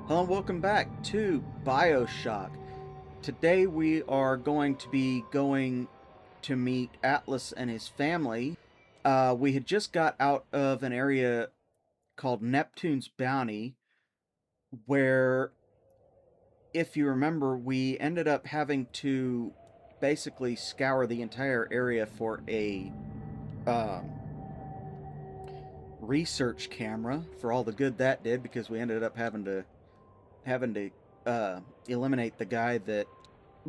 Hello and welcome back to Bioshock. Today we are going to be going to meet Atlas and his family. We had just got out of an area called Neptune's Bounty, where, if you remember, we ended up having to basically scour the entire area for a um, research camera for all the good that did, because we ended up having to eliminate the guy that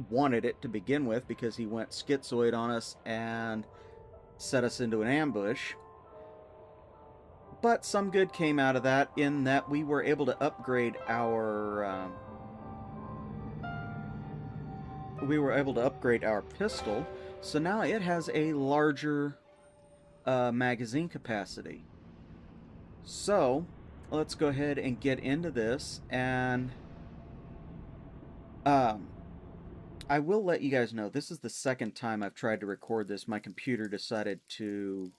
wanted it to begin with, because he went schizoid on us and set us into an ambush. But some good came out of that, in that we were able to upgrade our pistol, so now it has a larger magazine capacity. So let's go ahead and get into this, and um, I will let you guys know, this is the second time I've tried to record this. My computer decided to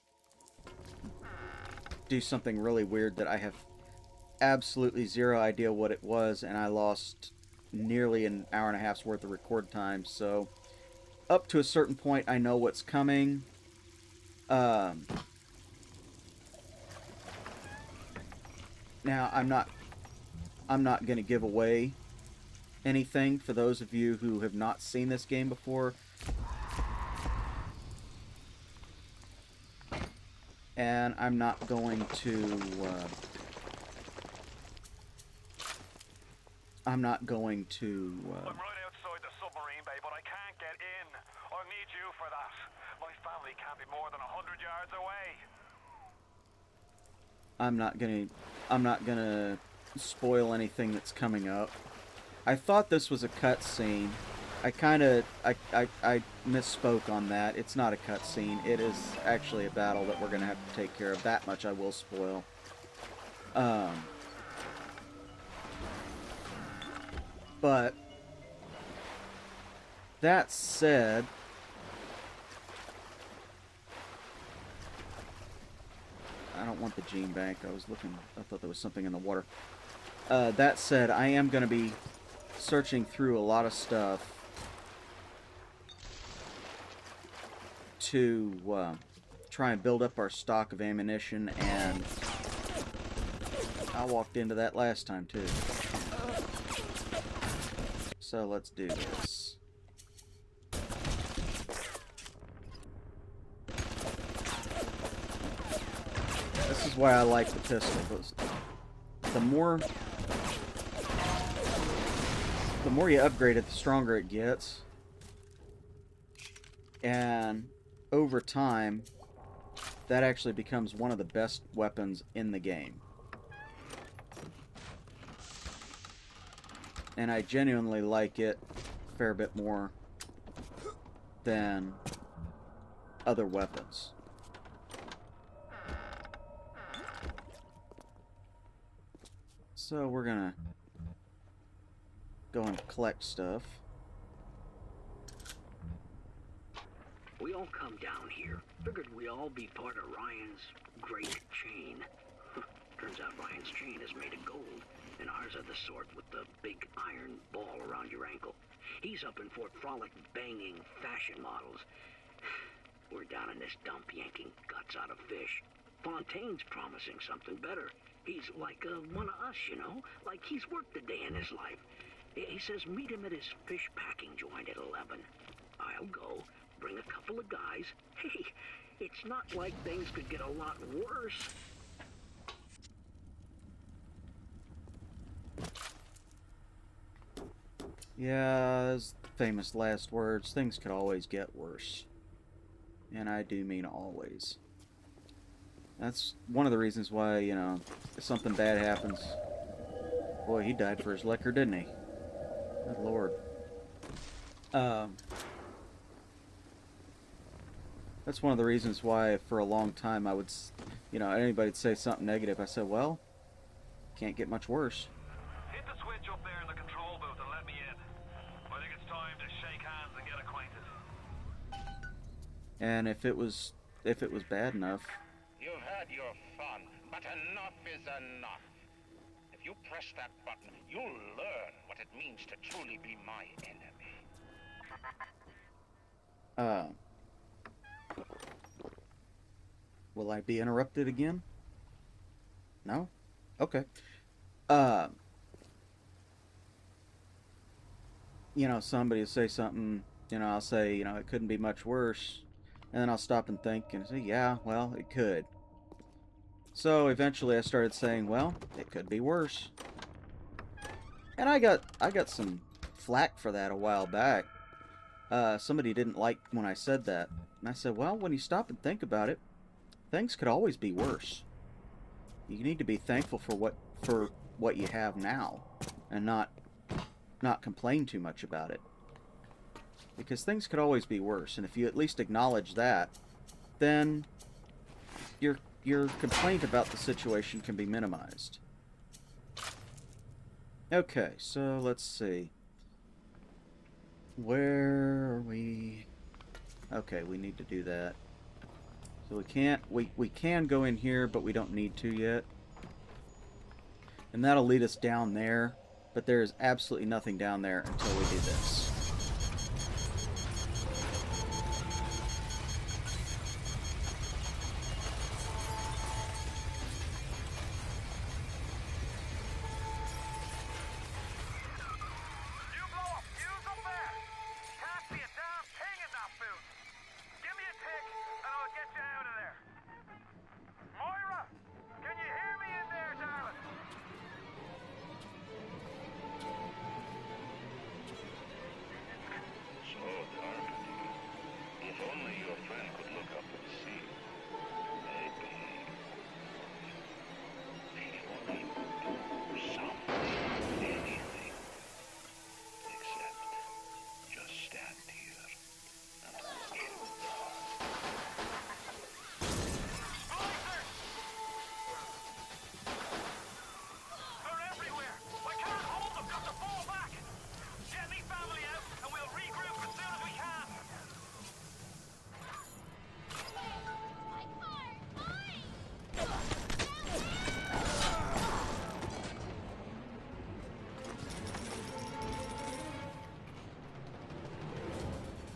do something really weird that I have absolutely zero idea what it was, and I lost nearly an hour and a half's worth of record time. So up to a certain point, I know what's coming. Um, Now I'm not going to give away anything for those of you who have not seen this game before. And I'm not going to I'm right outside the submarine bay, but I can't get in. I'll need you for that. My family can't be more than 100 yards away. I'm not gonna spoil anything that's coming up. I thought this was a cutscene. I misspoke on that. It's not a cutscene. It is actually a battle that we're gonna have to take care of. That much I will spoil. But that said, I don't want the gene bank. I thought there was something in the water. That said, I am going to be searching through a lot of stuff to try and build up our stock of ammunition, and I walked into that last time too. So let's do this. This is why I like the pistol. The more you upgrade it, the stronger it gets. And over time, that actually becomes one of the best weapons in the game. And I genuinely like it a fair bit more than other weapons. So we're gonna go and collect stuff. We all come down here. Figured we all be part of Ryan's great chain. Turns out Ryan's chain is made of gold, and ours are the sort with the big iron ball around your ankle. He's up in Fort Frolic banging fashion models. We're down in this dump yanking guts out of fish. Fontaine's promising something better. He's like one of us, you know? Like he's worked a day in his life. He says meet him at his fish packing joint at 11. I'll go, bring a couple of guys. Hey, it's not like things could get a lot worse. Yeah, those famous last words. Things could always get worse. And I do mean always. That's one of the reasons why, you know, if something bad happens... Boy, he died for his liquor, didn't he? Good Lord. That's one of the reasons why, for a long time, I would, you know, anybody'd say something negative. I said, well, can't get much worse. Hit the switch up there in the control booth and let me in. I think it's time to shake hands and get acquainted. And if it was bad enough... You've had your fun, but enough is enough. If If you press that button, you'll learn what it means to truly be my enemy. Will I be interrupted again? No? Okay. You know, somebody will say something, you know, I'll say, you know, it couldn't be much worse. And then I'll stop and think and say, yeah, well, it could. So eventually I started saying, well, it could be worse. And I got some flack for that a while back. Somebody didn't like when I said that. And I said, well, when you stop and think about it, things could always be worse. You need to be thankful for what you have now, and not complain too much about it. Because things could always be worse, and if you at least acknowledge that, then your complaint about the situation can be minimized. Okay, so let's see. Where are we? Okay, we need to do that. So we can go in here, but we don't need to yet. And that'll lead us down there, but there is absolutely nothing down there until we do this.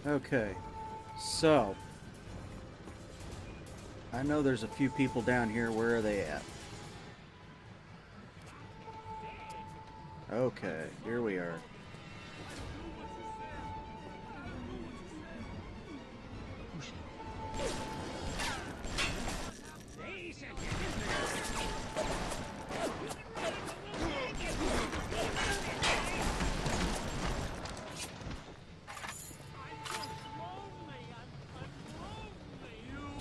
Okay, so I know there's a few people down here. Where are they at? Okay, here we are.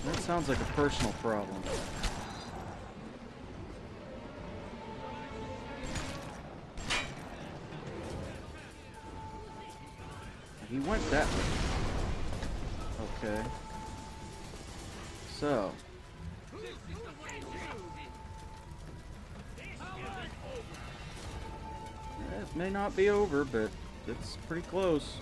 That sounds like a personal problem. He went that way. Okay. So. It may not be over, but it's pretty close.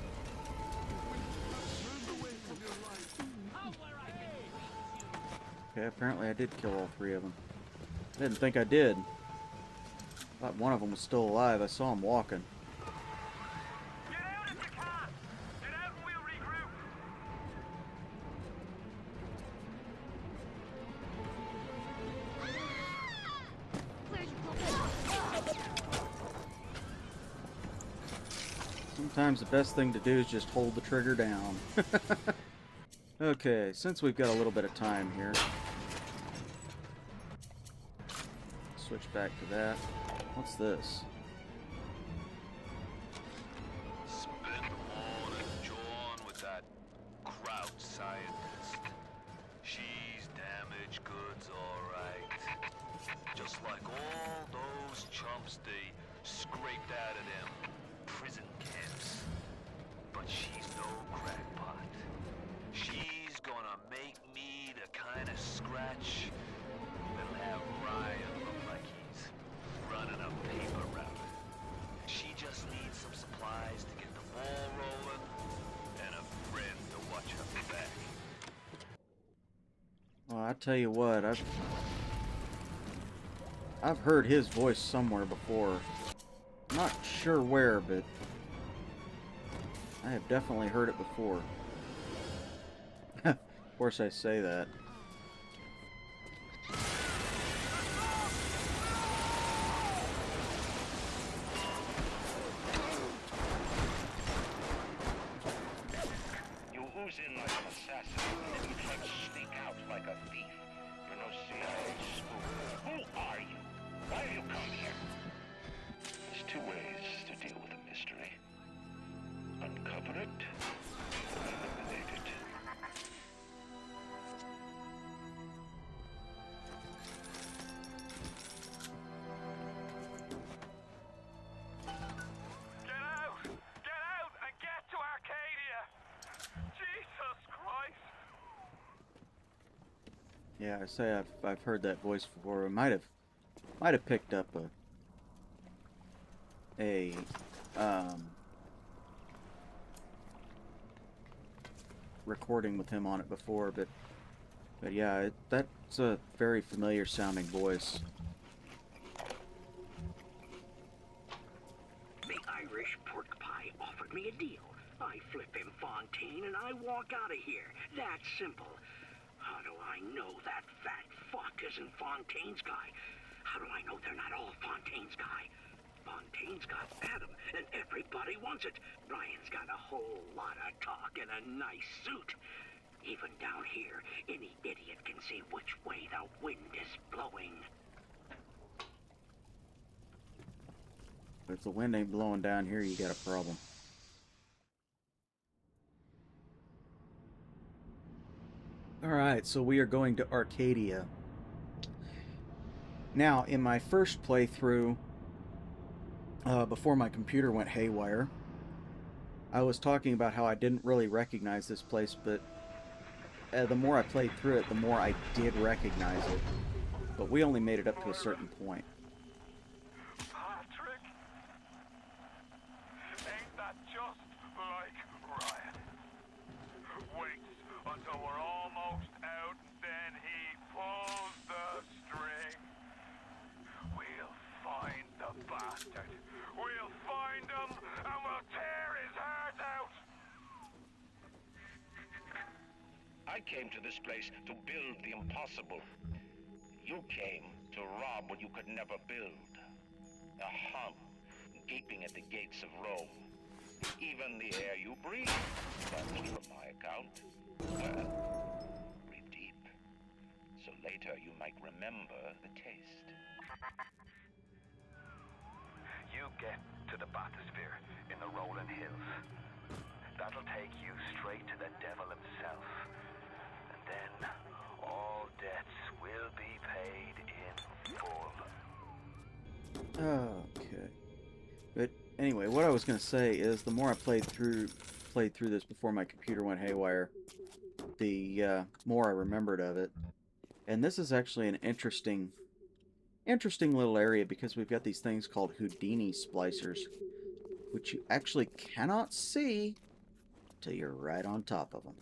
Okay, apparently I did kill all three of them. I didn't think I did. Thought one of them was still alive. I saw him walking. Get out if you can! Get out and we'll regroup! Sometimes the best thing to do is just hold the trigger down. Okay, since we've got a little bit of time here, switch back to that. What's this? Spend the morning jawing with that crowd scientist. She's damaged goods, alright. Just like all those chumps they scraped out of them prison camps. But she's no crackpot. She's gonna make me the kind of scratch that'll have Ryan look like he's running a paper route. She just needs some supplies to get the ball rolling and a friend to watch her back. Well, I tell you what, I've heard his voice somewhere before. I'm not sure where, but I have definitely heard it before. Of course I say that. You ooze in like an assassin, and then you try to sneak out like a thief. You're no CIA spook. Who are you? Why have you come here? There's two ways to deal with a mystery. Uncover it, or eliminate it. Get out! Get out and get to Arcadia! Jesus Christ! Yeah, I say I've heard that voice before. I might have picked up a recording with him on it before, but yeah, that's a very familiar sounding voice. The Irish pork pie offered me a deal. I flip him Fontaine and I walk out of here. That simple. How do I know that fat fuck isn't Fontaine's guy? How do I know they're not all Fontaine's guy? Fontaine's got Adam, and everybody wants it. Ryan's got a whole lot of talk and a nice suit. Even down here, any idiot can see which way the wind is blowing. If the wind ain't blowing down here, you got a problem. Alright, so we are going to Arcadia. Now, in my first playthrough, before my computer went haywire, I was talking about how I didn't really recognize this place, but the more I played through it, the more I did recognize it. But we only made it up to a certain point. Patrick! Ain't that just like Ryan? Waits until we're almost out, then he pulls the string. We'll find the bastard. We'll find him, and we'll tear his heart out! I came to this place to build the impossible. You came to rob what you could never build. A Hun, gaping at the gates of Rome. Even the air you breathe, that was from my account. Well, breathe deep, so later you might remember the taste. You get to the bathysphere in the rolling hills. That'll take you straight to the devil himself. And then all debts will be paid in full. Okay. But anyway, what I was going to say is the more I played through this before my computer went haywire, the more I remembered of it. And this is actually an interesting little area because we've got these things called Houdini Splicers, which you actually cannot see till you're right on top of them.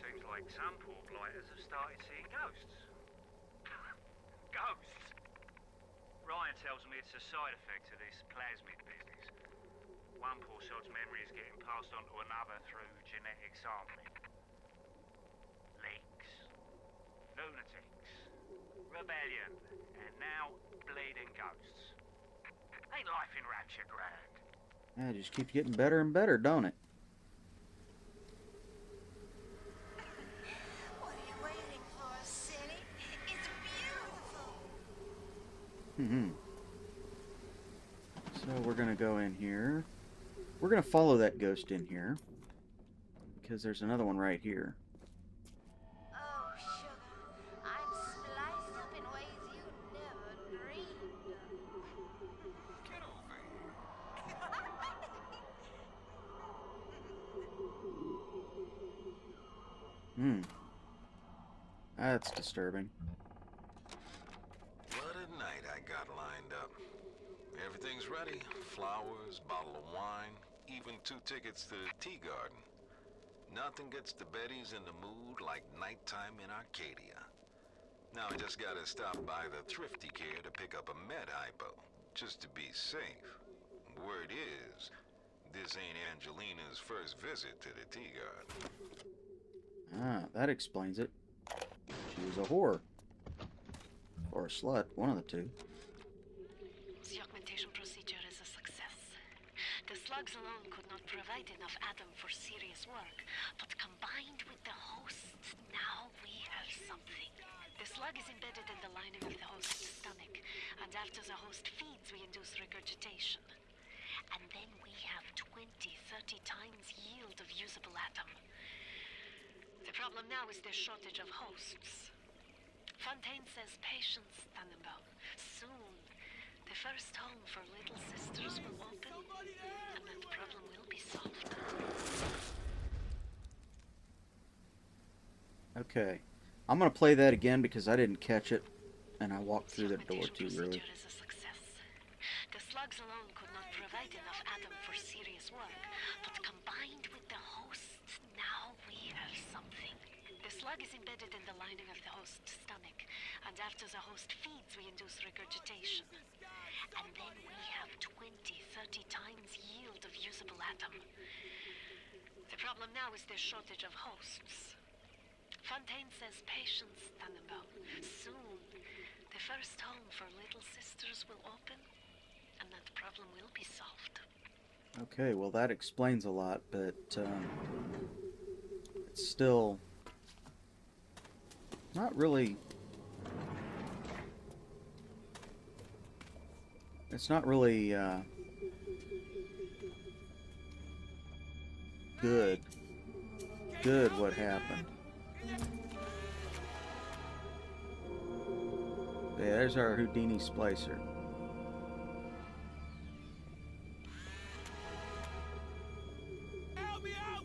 Seems like some poor blighters have started seeing ghosts. Ghosts? Ryan tells me it's a side effect of this plasmid business. One poor sod's memory is getting passed on to another through genetic sampling. Leaks, lunatics, rebellion, and now bleeding ghosts. Ain't life in Rapture grand? Yeah, it just keeps getting better and better, don't it? What are you waiting for, City? It's beautiful. So we're gonna go in here. We're gonna follow that ghost in here because there's another one right here. Oh, sugar, I'm spliced up in ways you never dreamed of. Get over here. That's disturbing. What a night I got lined up. Everything's ready. Flowers, bottle of wine, even 2 tickets to the tea garden. Nothing gets the Betties in the mood like nighttime in Arcadia. Now I just gotta stop by the thrifty care to pick up a med hypo, just to be safe. Word is, this ain't Angelina's first visit to the tea garden. Ah, that explains it. She was a whore. Or a slut, one of the two. The augmentation procedure is a success. The slugs alone could not provide enough atom for serious work, but combined with the host, now we have something. The slug is embedded in the lining of the host's stomach, and after the host feeds, we induce regurgitation. And then we have 20, 30 times yield of usable atom. The problem now is the shortage of hosts. Fontaine says patience, Tannenbaum. Soon, the first home for little sisters will open, and that problem will be solved. Okay. I'm going to play that again because I didn't catch it, and I walked through the door too early. Is a success. The slugs alone could not provide enough atom for serious work, but combined with the host, now we have something. The slug is embedded in the lining of the host's stomach, and after the host feeds, we induce regurgitation. And then we have 20, 30 times yield of usable atom. The problem now is the shortage of hosts. Fontaine says patience, Tannenbaum. Soon, the first home for little sisters will open, and that problem will be solved. Okay, well that explains a lot, but it's still not really... It's not really good what happened. Yeah, there's our Houdini Splicer. Help me out!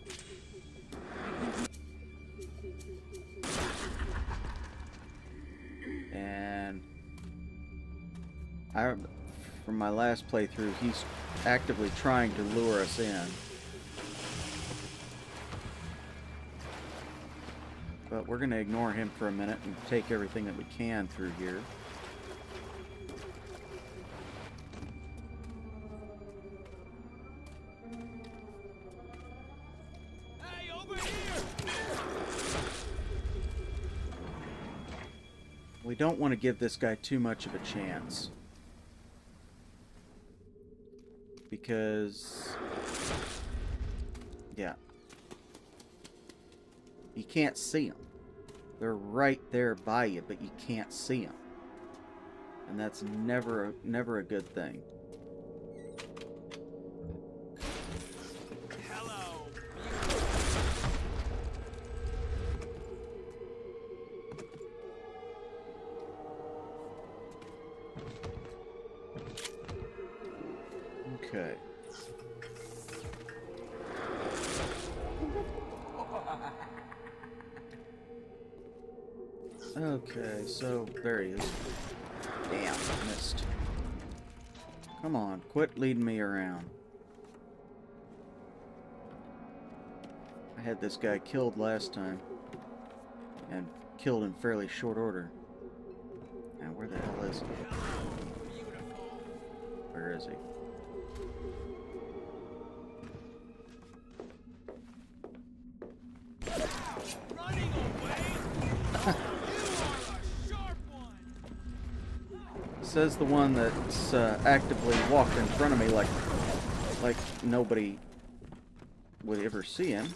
And from my last playthrough, he's actively trying to lure us in. But we're going to ignore him for a minute and take everything that we can through here. Hey, over here! We don't want to give this guy too much of a chance. Because... yeah. You can't see them. They're right there by you, but you can't see them. And that's never a good thing. Hello. Okay. Okay, so there he is. Damn, missed. Come on, quit leading me around. I had this guy killed last time. And killed in fairly short order. Now, where the hell is he? Where is he? Running away? You are a sharp one! Says the one that's actively walked in front of me like nobody would ever see him.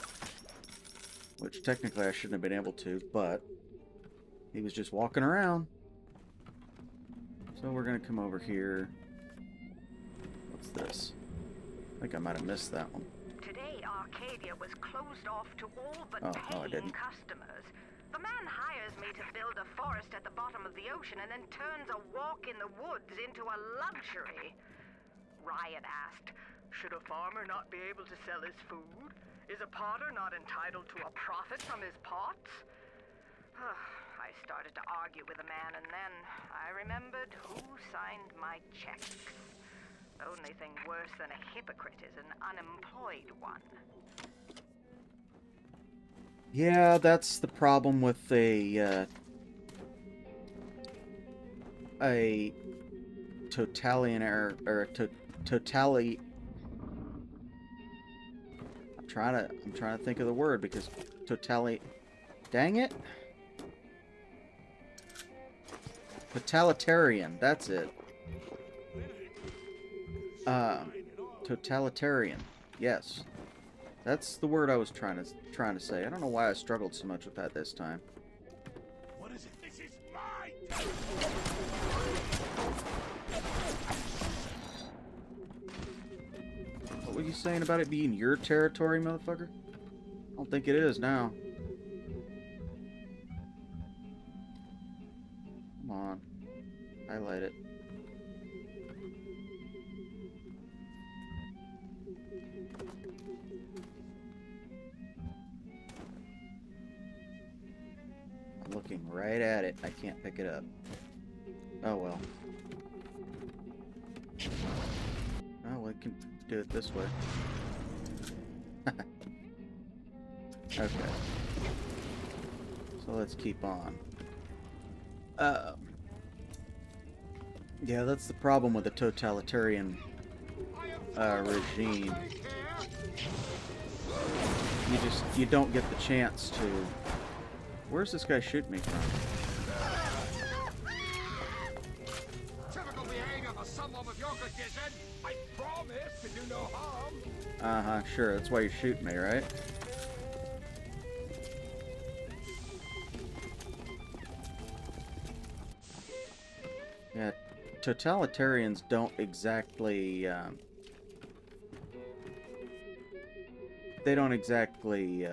Which technically I shouldn't have been able to, but he was just walking around. So we're gonna come over here. What's this? I think I might have missed that one. Today, Arcadia was closed off to all but Oh, no, I paying didn't. customers. The man hires me to build a forest at the bottom of the ocean and then turns a walk in the woods into a luxury. Ryan asked, should a farmer not be able to sell his food? Is a potter not entitled to a profit from his pots? I started to argue with the man, and then I remembered who signed my checks. The only thing worse than a hypocrite is an unemployed one. Yeah, that's the problem with a totalitarian or a totally. I'm trying to think of the word because dang it. Totalitarian, that's it. Totalitarian. Yes. That's the word I was trying to say. I don't know why I struggled so much with that this time. What is it? This is my What were you saying about it being your territory, motherfucker? I don't think it is now. Come on. Highlight it. I'm looking right at it. I can't pick it up. Oh well. Oh, we can do it this way. Okay. So let's keep on. Yeah, that's the problem with the totalitarian regime. You don't get the chance to... Where's this guy shooting me from? typical behavior for someone with your condition. I promise to do no harm. Uh-huh, sure, that's why you're shooting me, right? Yeah, totalitarians don't exactly, they don't exactly,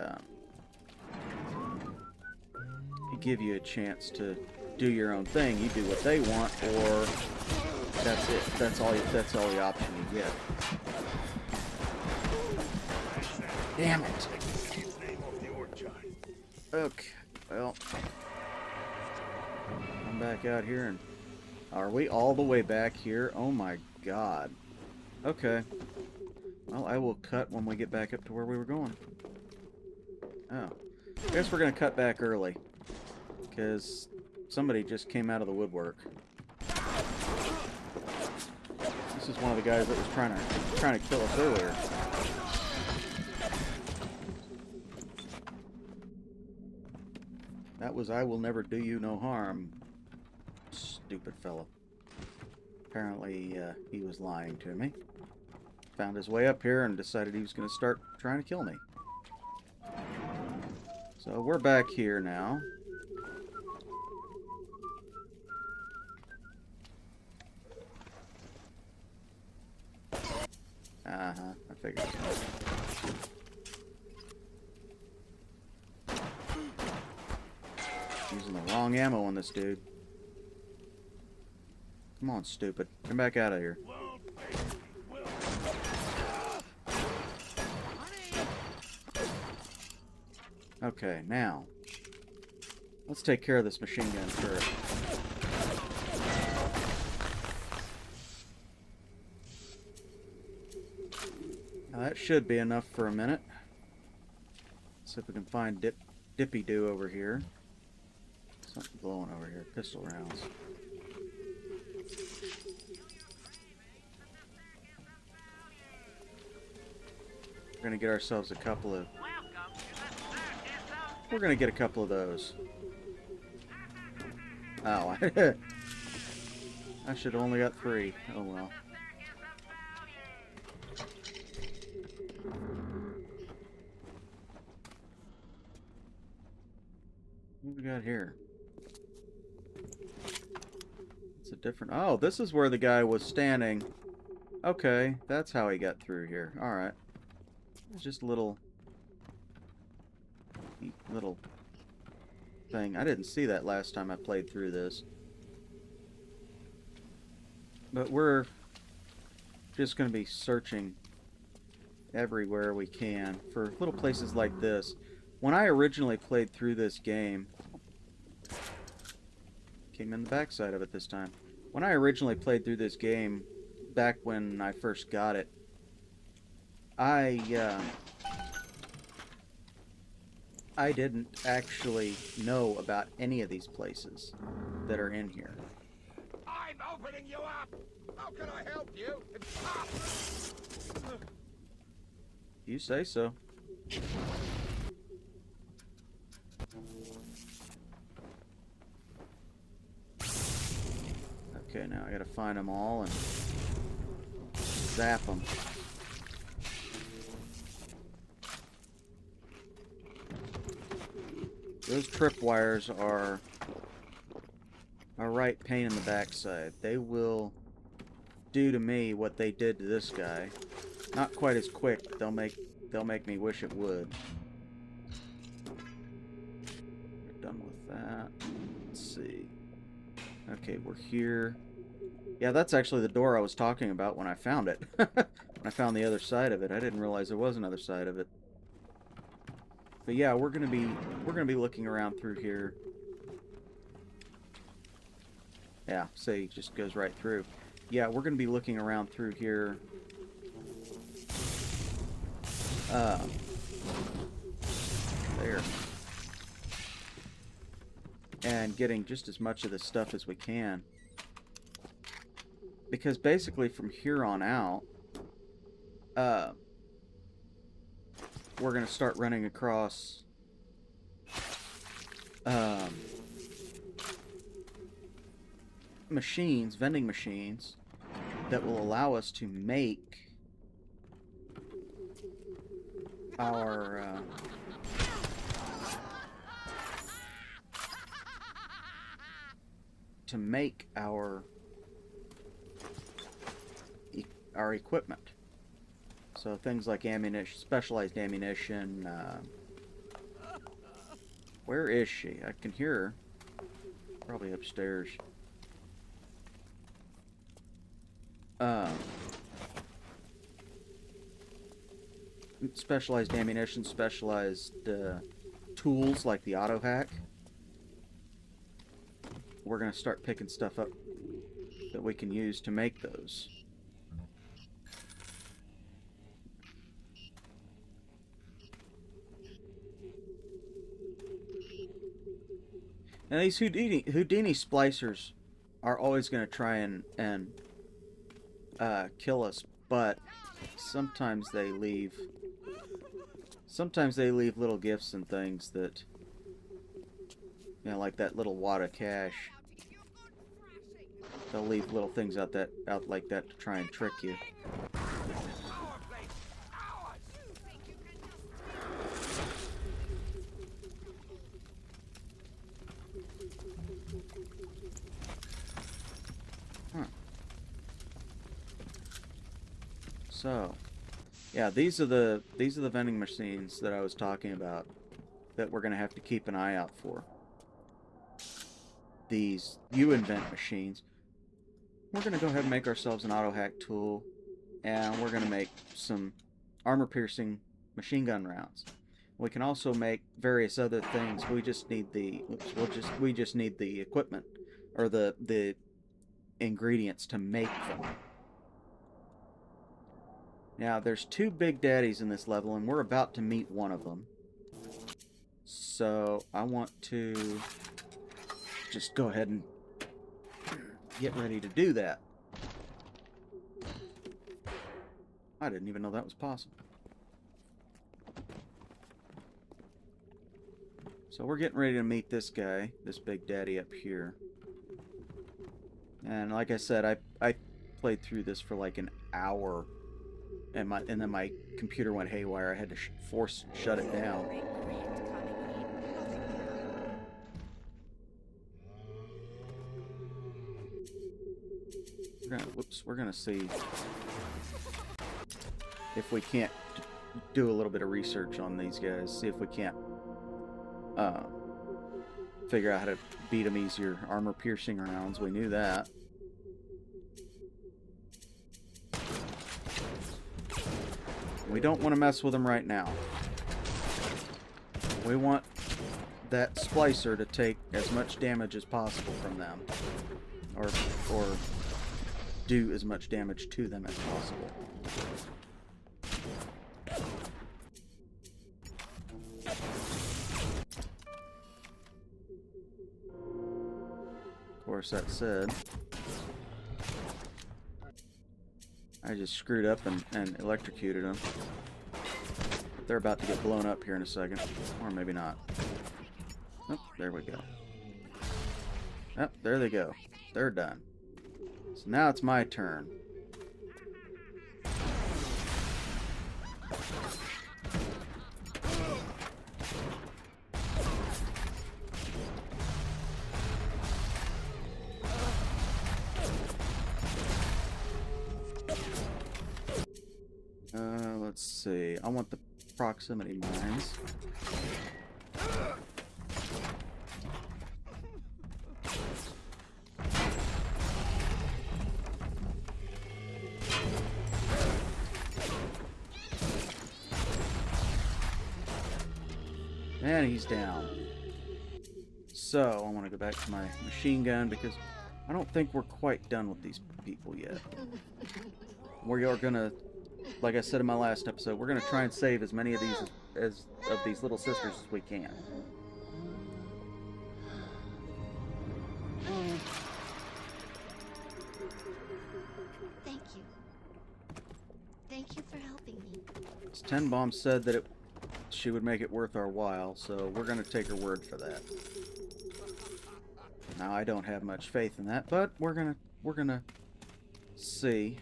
give you a chance to do your own thing. You do what they want, or that's it. That's all the option you get. Damn it. Okay, well, I'm back out here, and are we all the way back here? Oh my god. Okay. Well, I will cut when we get back up to where we were going. Oh. I guess we're gonna cut back early, because somebody just came out of the woodwork. This is one of the guys that was trying to kill us earlier. That was I will never do you no harm. Stupid fellow. Apparently, he was lying to me. Found his way up here and decided he was going to start trying to kill me. So we're back here now. Uh-huh, I figured as much. Using the wrong ammo on this dude. Come on, stupid. Come back out of here. Okay, now. Let's take care of this machine gun turret. Now that should be enough for a minute. Let's see if we can find Dippy-Doo over here. Something blowing over here. Pistol rounds. We're gonna get ourselves a couple of... We're gonna get a couple of those. Oh, I should have only got 3. Oh well. What we got here? It's a different... Oh, this is where the guy was standing. Okay, that's how he got through here. Alright. It's just a little thing. I didn't see that last time I played through this. But we're just going to be searching everywhere we can for little places like this. When I originally played through this game, came in the backside of it this time. When I originally played through this game, back when I first got it, I didn't actually know about any of these places that are in here. I'm opening you up! How can I help you? You say so. Okay, now I gotta find them all and zap them. Those tripwires are a right pain in the backside. They will do to me what they did to this guy. Not quite as quick, but they'll make me wish it would. We're done with that. Let's see. Okay, we're here. Yeah, that's actually the door I was talking about when I found it. When I found the other side of it, I didn't realize there was another side of it. But yeah, we're gonna be looking around through here. Yeah, see, it just goes right through. Yeah, we're gonna be looking around through here. There. And getting just as much of this stuff as we can. Because basically from here on out, we're going to start running across machines, vending machines, that will allow us to make our our equipment. So things like ammunition, specialized ammunition. Where is she? I can hear her. Probably upstairs. Specialized ammunition, specialized tools like the auto hack. We're going to start picking stuff up that we can use to make those. Now these Houdini Splicers are always going to try and kill us, but sometimes they leave little gifts and things that, you know, like that little wad of cash. They'll leave little things out like that to try and trick you. So, yeah, these are the vending machines that I was talking about that we're going to have to keep an eye out for. These U-invent machines. We're going to go ahead and make ourselves an auto hack tool, and we're going to make some armor-piercing machine gun rounds. We can also make various other things. We just need the we just need the equipment or the ingredients to make them. Now, there's two Big Daddies in this level, and we're about to meet one of them. So, I want to just go ahead and get ready to do that. I didn't even know that was possible. So, we're getting ready to meet this guy, this Big Daddy up here. And like I said, I played through this for like an hour. And then my computer went haywire. I had to force shut it down. We're gonna see if we can't do a little bit of research on these guys. See if we can't figure out how to beat them easier. Armor-piercing rounds. We knew that. We don't want to mess with them right now. We want that splicer to take as much damage as possible from them. or do as much damage to them as possible. Of course, that said, I just screwed up and electrocuted them. But they're about to get blown up here in a second. Or maybe not. Oh, there we go. Oh, there they go. They're done. So now it's my turn. Let's see. I want the proximity mines. And he's down. So, I want to go back to my machine gun because I don't think we're quite done with these people yet. We are gonna, like I said in my last episode, we're gonna try and save as many of these of these little sisters as we can. Thank you. Thank you for helping me. This 10 Bomb said that she would make it worth our while, so we're gonna take her word for that. Now I don't have much faith in that, but we're gonna see.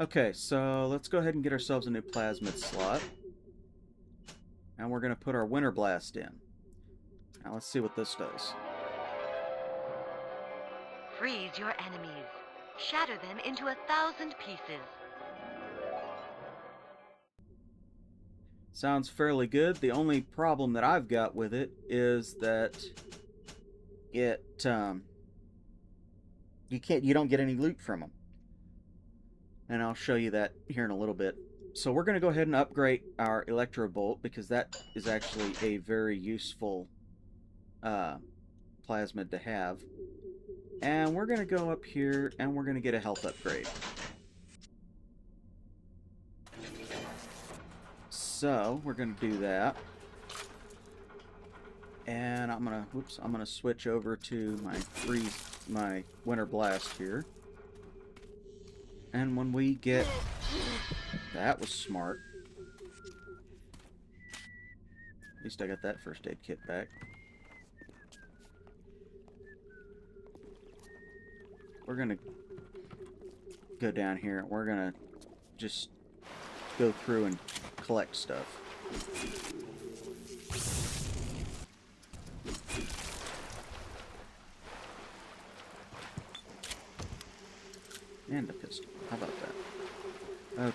Okay, so let's go ahead and get ourselves a new plasmid slot. And we're gonna put our Winter Blast in. Now let's see what this does. Freeze your enemies. Shatter them into 1,000 pieces. Sounds fairly good. The only problem that I've got with it is that you don't get any loot from them. And I'll show you that here in a little bit. So we're going to go ahead and upgrade our Electro Bolt because that is actually a very useful plasmid to have. And we're going to go up here and we're going to get a health upgrade. So we're going to do that. And I'm gonna switch over to my Winter Blast here. And when we get... That was smart. At least I got that first aid kit back. We're gonna go down here and we're gonna just go through and collect stuff. And a pistol. How about that?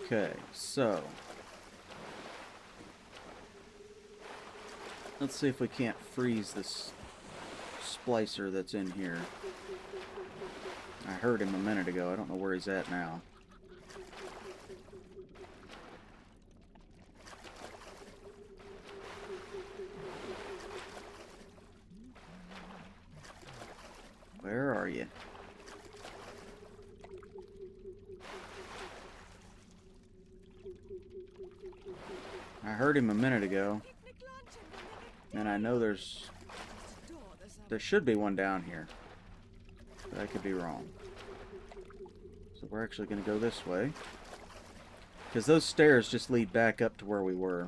Okay, so let's see if we can't freeze this splicer that's in here. I heard him a minute ago. I don't know where he's at now. Where are you? I heard him a minute ago, and I know there should be one down here, but I could be wrong. So we're actually going to go this way, because those stairs just lead back up to where we were.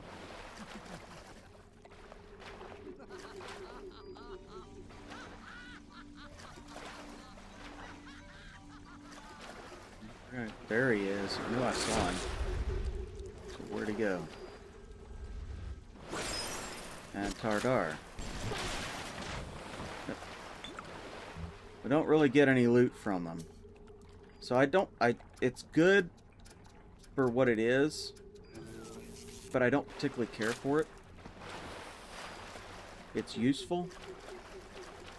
Right, there he is. I knew I saw him. So where'd he go? And Tardar. We don't really get any loot from them. So it's good for what it is, but I don't particularly care for it. It's useful,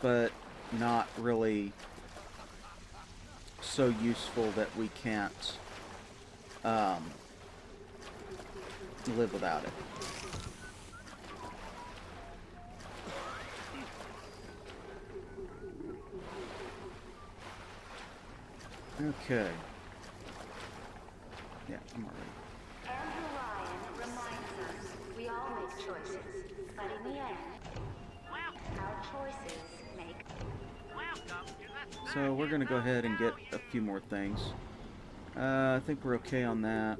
but not really so useful that we can't live without it. Okay. Yeah, I'm already. Andrew Ryan reminds us we all make choices, but in the end, our choices make. So we're gonna go ahead and get a few more things. I think we're okay on that.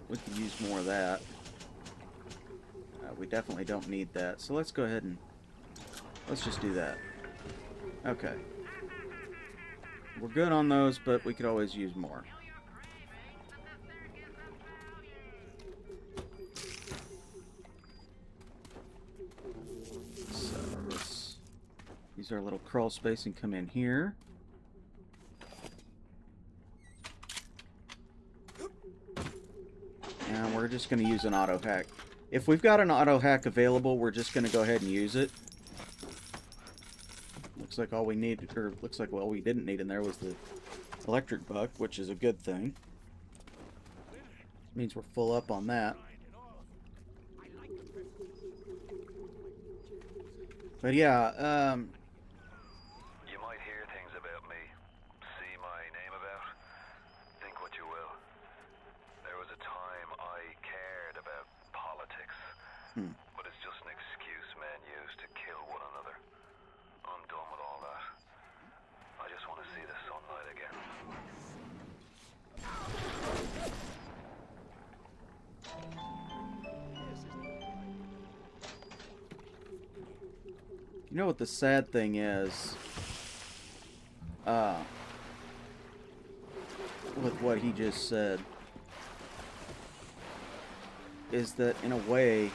We could use more of that. We definitely don't need that. So let's go ahead and let's just do that. Okay. We're good on those, but we could always use more. So let's use our little crawl space and come in here. And we're just going to use an auto hack. If we've got an auto hack available, we're just going to go ahead and use it. Looks like all we need, or looks like all we didn't need in there was the electric buck, which is a good thing. Means we're full up on that. But yeah, You might hear things about me, see my name about, think what you will. There was a time I cared about politics, but it's just an excuse men use to kill one another. I'm done with all that. I just want to see the sunlight again. you know what the sad thing is? With what he just said, is that in a way,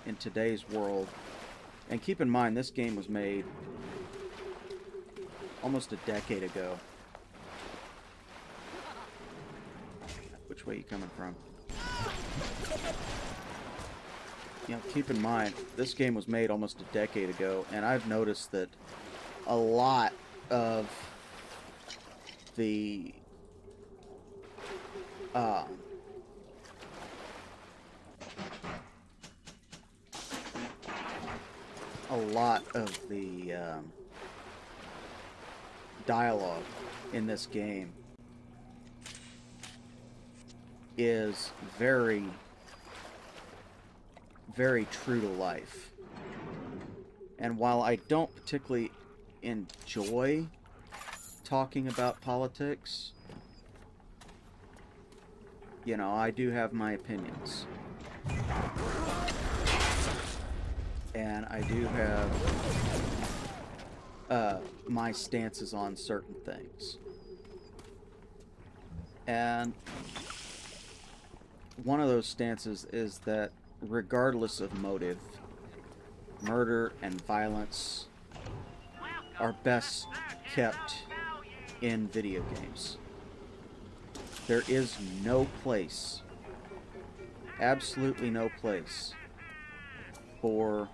in today's world, and keep in mind this game was made almost a decade ago. Which way are you coming from? You know, keep in mind, this game was made almost a decade ago, and I've noticed that a lot of the dialogue in this game is very, very true to life. And while I don't particularly enjoy talking about politics, you know, I do have my opinions. And I do have my stances on certain things. And one of those stances is that regardless of motive, murder and violence are best kept in video games. There is no place, absolutely no place, for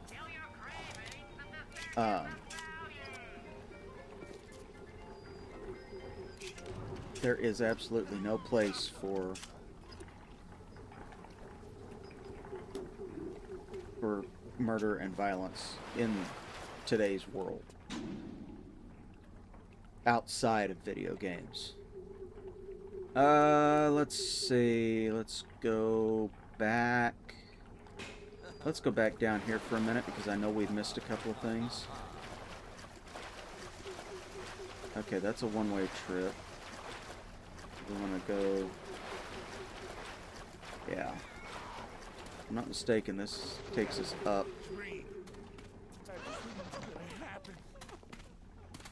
there is absolutely no place for murder and violence in today's world outside of video games. Let's see. Let's go back. Let's go back down here for a minute because I know we've missed a couple of things. Okay, that's a one-way trip. We want to go... Yeah. If I'm not mistaken, this takes us up.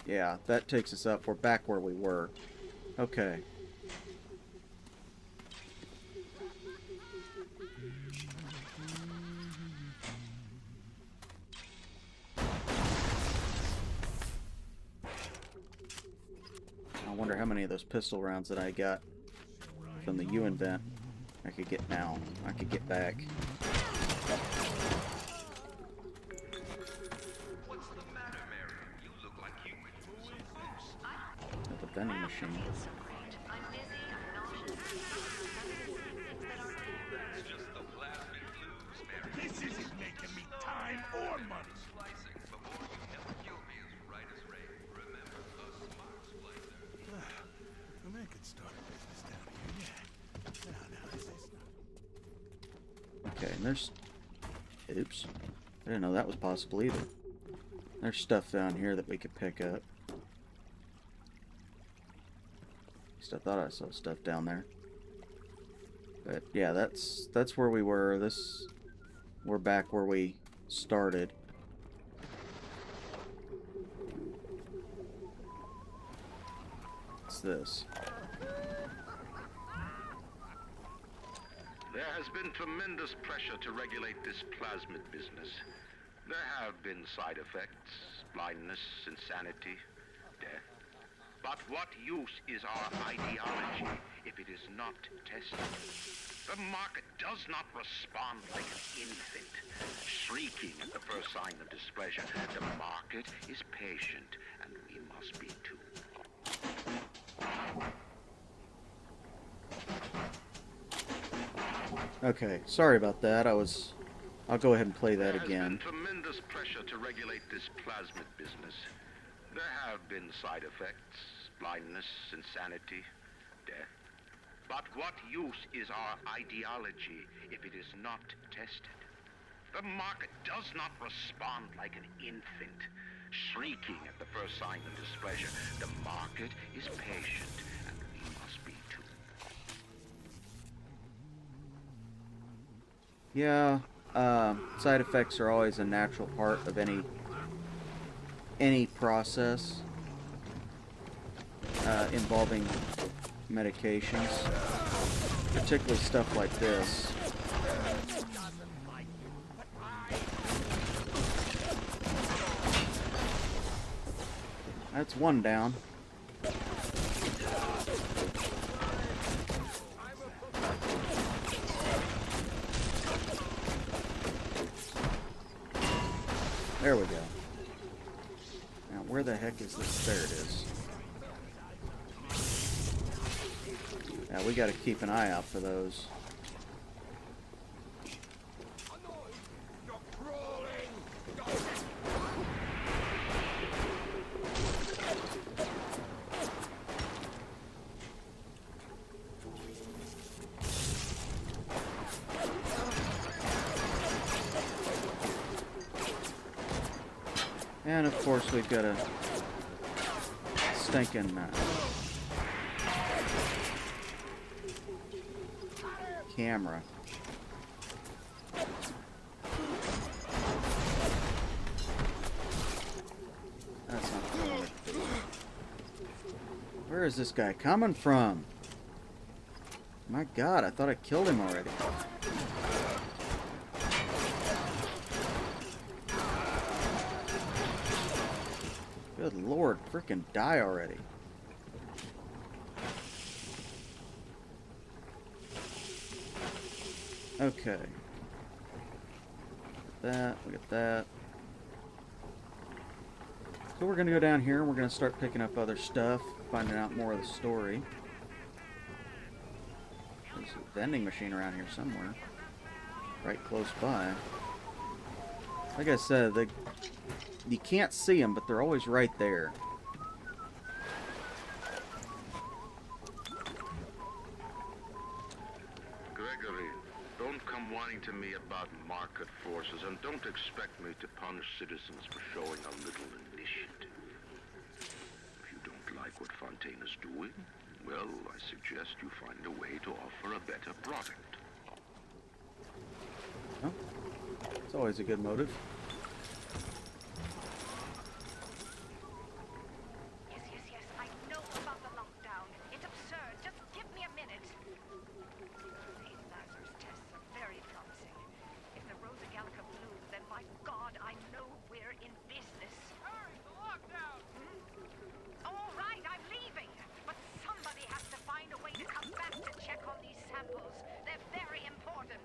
Yeah, that takes us up. We're back where we were. Okay. I wonder how many of those pistol rounds that I got from the U invent I could get now. I could get back. What's the matter, Mary? You look like you went through some boost. At the vending machine. That's just the plastic blues, Mary. This isn't making me time or money. Splicing before you never kill me as right as rain. Remember, a smart splicer. Okay, and there's... Oops. I didn't know that was possible either. There's stuff down here that we could pick up. At least I thought I saw stuff down there. But yeah, that's where we were. We're back where we started. What's this? There has been tremendous pressure to regulate this plasmid business. There have been side effects, blindness, insanity, death. But what use is our ideology if it is not tested? The market does not respond like an infant, shrieking at the first sign of displeasure. The market is patient, and we must be too. Okay, sorry about that. I'll go ahead and play that again. There has been tremendous pressure to regulate this plasmid business. There have been side effects, blindness, insanity, death. But what use is our ideology if it is not tested? The market does not respond like an infant, shrieking at the first sign of displeasure. The market is patient, and we must be too. Yeah, side effects are always a natural part of any process involving medications, particularly stuff like this. That's one down. There we go. Now, where the heck is this? There it is. Now, we gotta keep an eye out for those. And of course we've got a stinking camera. That's not what I wanted to do. Where is this guy coming from? My God, I thought I killed him already. Good Lord, frickin' die already. Okay. Look at that. So we're gonna go down here and we're gonna start picking up other stuff, finding out more of the story. There's a vending machine around here somewhere. Right close by. Like I said, you can't see them, but they're always right there. Gregory, don't come whining to me about market forces, and don't expect me to punish citizens for showing a little initiative. If you don't like what Fontaine is doing, well, I suggest you find a way to offer a better product. Well, it's always a good motive. Yes, I know about the lockdown. It's absurd. Just give me a minute. These Lazarus tests are very promising. If the Rosa Gallica blooms, then by God, I know we're in business. Hurry, the lockdown! All right, I'm leaving. But somebody has to find a way to come back to check on these samples. They're very important.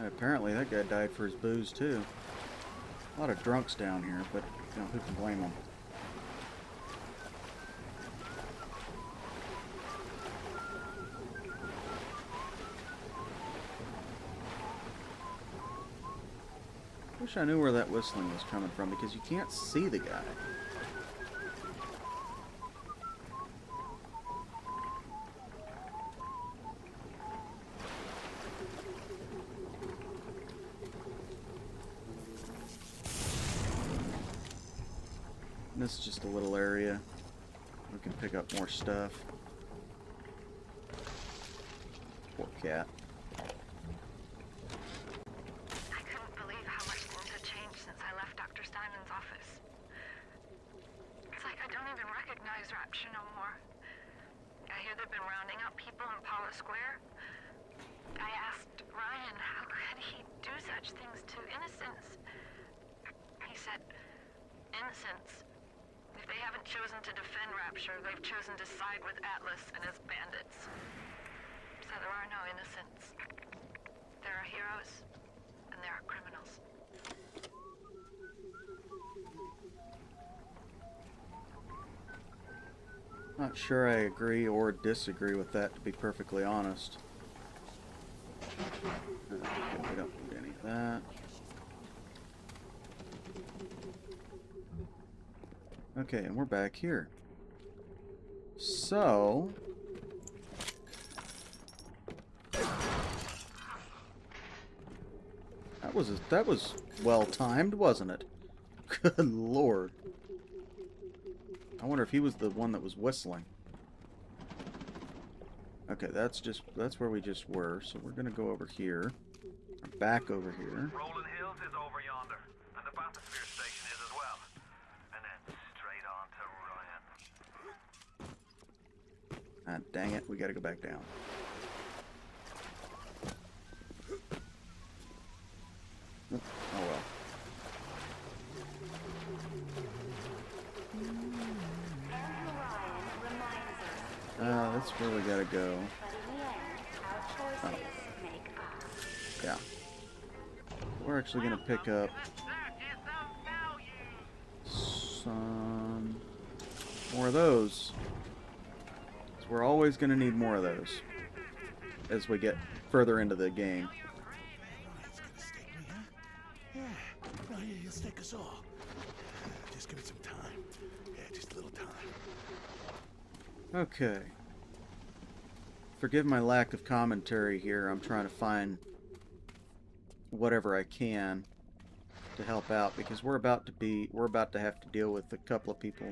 Apparently that guy died for his booze too. A lot of drunks down here, but you know, who can blame them? Wish I knew where that whistling was coming from, because you can't see the guy. And this is just a little area. We can pick up more stuff. Poor cat. I couldn't believe how much things had changed since I left Dr. Steinman's office. It's like I don't even recognize Rapture no more. I hear they've been rounding up people in Paula Square. I asked Ryan how could he do such things to innocents. He said, innocents. If they haven't chosen to defend Rapture, they've chosen to side with Atlas and his bandits. So there are no innocents. There are heroes, and there are criminals. Not sure I agree or disagree with that, to be perfectly honest. We don't need any of that. Okay, and we're back here. So... That was well timed, wasn't it? Good lord. I wonder if he was the one that was whistling. Okay, that's where we just were, so we're gonna go over here. Or back over here. Rolling Hills is over yonder, and the bathysphere station is as well. And then straight on to Ryan. Ah, dang it, we gotta go back down. Oh well. That's where we gotta go. Oh. Yeah. We're actually gonna pick up some more of those. So we're always gonna need more of those as we get further into the game. He'll stick us all. Just give it some time. Yeah, just a little time. Okay. Forgive my lack of commentary here. I'm trying to find whatever I can to help out because we're about to have to deal with a couple of people.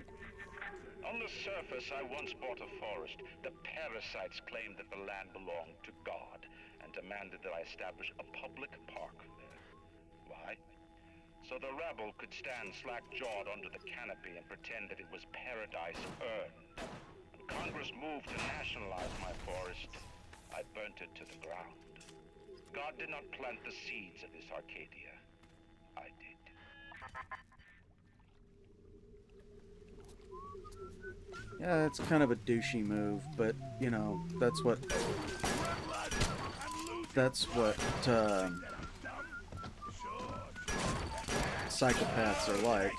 On the surface, I once bought a forest. The parasites claimed that the land belonged to God and demanded that I establish a public park there. Why? So the rabble could stand slack-jawed under the canopy and pretend that it was paradise earned. When Congress moved to nationalize my forest, I burnt it to the ground. God did not plant the seeds of this Arcadia. I did. Yeah, it's kind of a douchey move, but, you know, that's what psychopaths are like.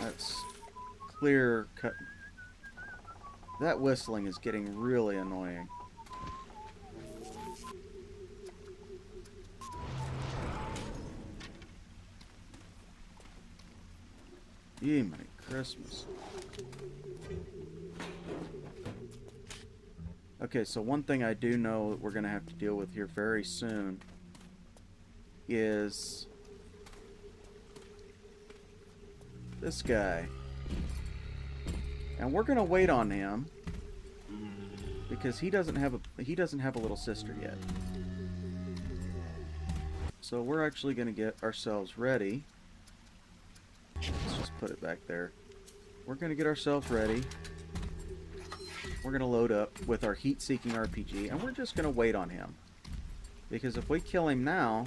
That's clear cut. That whistling is getting really annoying. Yee, my Christmas. Okay, so one thing I do know that we're going to have to deal with here very soon is this guy. And we're going to wait on him because he doesn't have a little sister yet. So we're actually going to get ourselves ready. Let's just put it back there. We're going to get ourselves ready. We're going to load up with our heat-seeking RPG, and we're just going to wait on him. Because if we kill him now,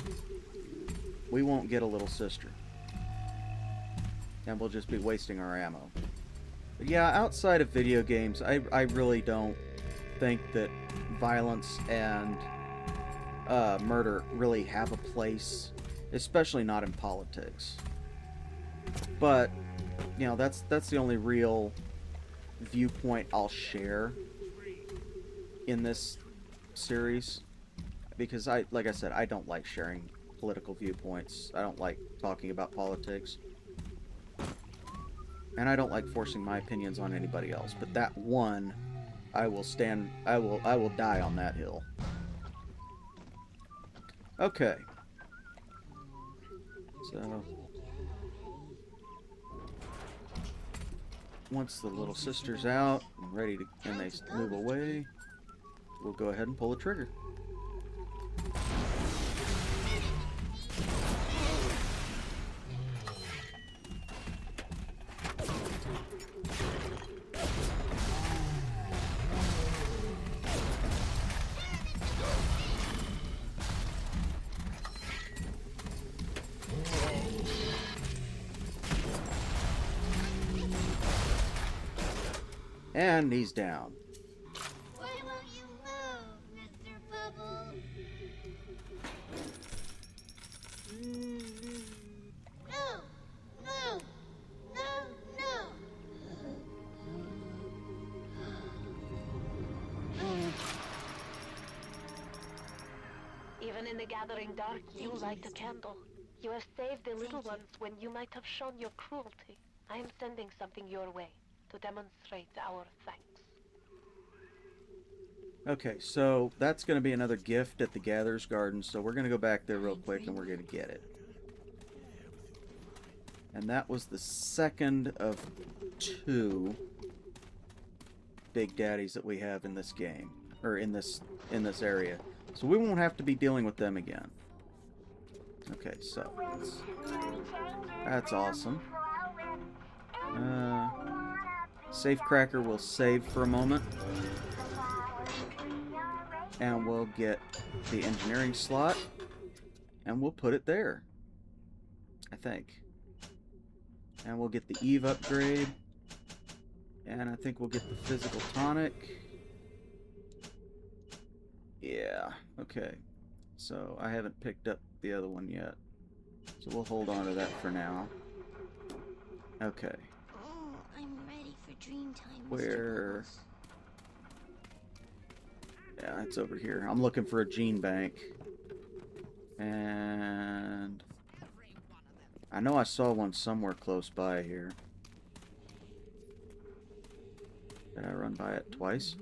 we won't get a little sister. And we'll just be wasting our ammo. But yeah, outside of video games, I really don't think that violence and murder really have a place, especially not in politics. But, you know, that's the only real viewpoint I'll share in this series, because like I said, I don't like sharing political viewpoints. I don't like talking about politics, and I don't like forcing my opinions on anybody else. But that one, I will die on that hill. Okay, so once the little sister's out and ready to, and they move away, we'll go ahead and pull the trigger. And he's down. Why won't you move, Mr. Bubbles? No! No! No! No! Even in the gathering dark, you light a candle. You have saved the little ones when you might have shown your cruelty. I am sending something your way to demonstrate our thanks. Okay, so that's going to be another gift at the Gatherer's Garden, so we're going to go back there real quick and we're going to get it. And that was the second of 2 Big Daddies that we have in this game, or in this area. So we won't have to be dealing with them again. Okay, so that's awesome. Safecracker will save for a moment. And we'll get the engineering slot. And we'll put it there. I think. And we'll get the Eve upgrade. And I think we'll get the physical tonic. Yeah, okay. So I haven't picked up the other one yet. So we'll hold on to that for now. Okay. Oh, I'm ready for dream time, Where? Yeah, it's over here. I'm looking for a gene bank. And I know I saw one somewhere close by here. Did I run by it twice?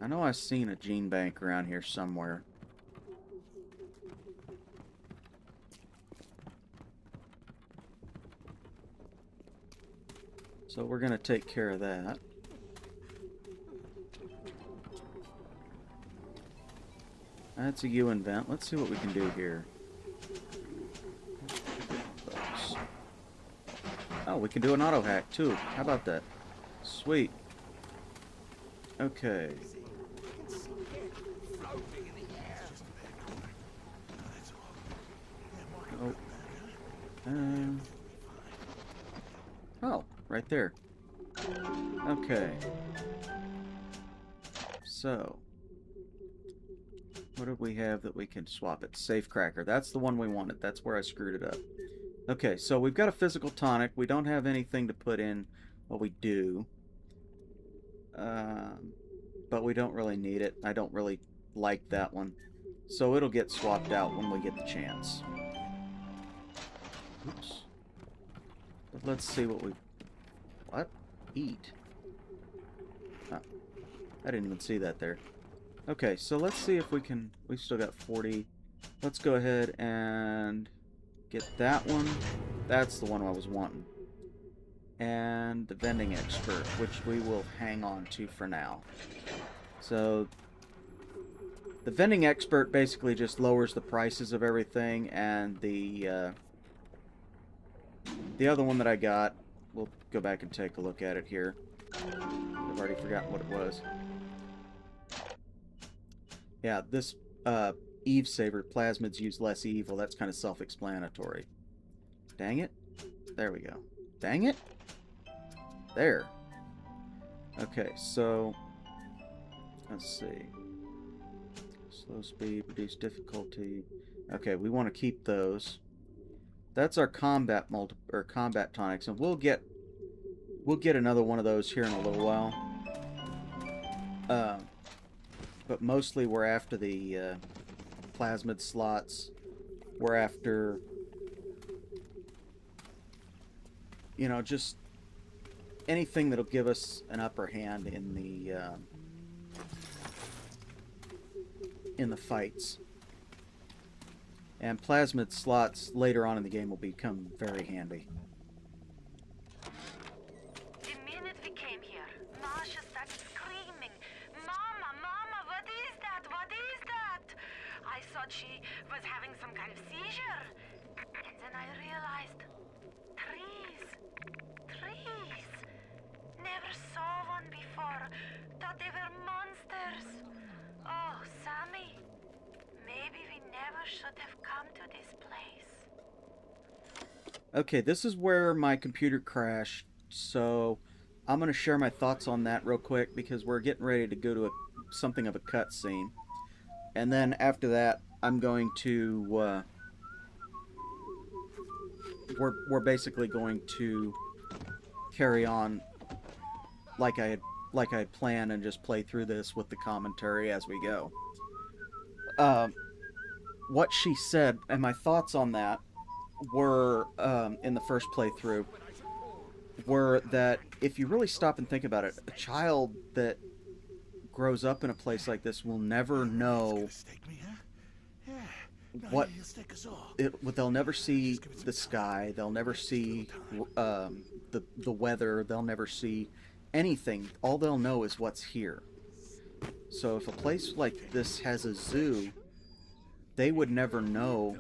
I know I've seen a gene bank around here somewhere. So we're going to take care of that. That's a UN vent. Let's see what we can do here. Oh, we can do an auto hack too. How about that? Sweet. Okay. Oh. Oh, right there. Okay. So, what do we have that we can swap it? Safecracker. That's the one we wanted. That's where I screwed it up. Okay, so we've got a physical tonic. We don't have anything to put in. Well, we do. But we don't really need it. I don't really like that one. So it'll get swapped out when we get the chance. Oops. But let's see what we... What? Eat. Oh, I didn't even see that there. Okay, so let's see if we can... We've still got 40. Let's go ahead and get that one. That's the one I was wanting. And the vending expert, which we will hang on to for now. So the vending expert basically just lowers the prices of everything, and the other one that I got, we'll go back and take a look at it here. I've already forgotten what it was. Yeah, this Eve Saver, plasmids use less evil. That's kind of self-explanatory. Dang it. There we go. Dang it. There. Okay, so let's see. Slow speed, reduce difficulty. Okay, we want to keep those. That's our combat combat tonics, and we'll get another one of those here in a little while. But mostly we're after the plasmid slots. We're after, you know, just anything that'll give us an upper hand in the fights. And plasmid slots later on in the game will become very handy. The minute we came here, Masha started screaming, "Mama, Mama, what is that? What is that?" I thought she was having some kind of seizure. And then I realized, trees. Trees. Never saw one before. Thought they were monsters. Oh, Sammy. Maybe we never should have come to this place. Okay, this is where my computer crashed, so I'm going to share my thoughts on that real quick because we're getting ready to go to something of a cutscene. And then after that, I'm going to... we're basically going to carry on like I had planned and just play through this with the commentary as we go. What she said and my thoughts on that were, in the first playthrough, were that if you really stop and think about it, a child that grows up in a place like this will never know they'll never see the sky, they'll never see the weather, they'll never see anything. All they'll know is what's here. So if a place like this has a zoo, they would never know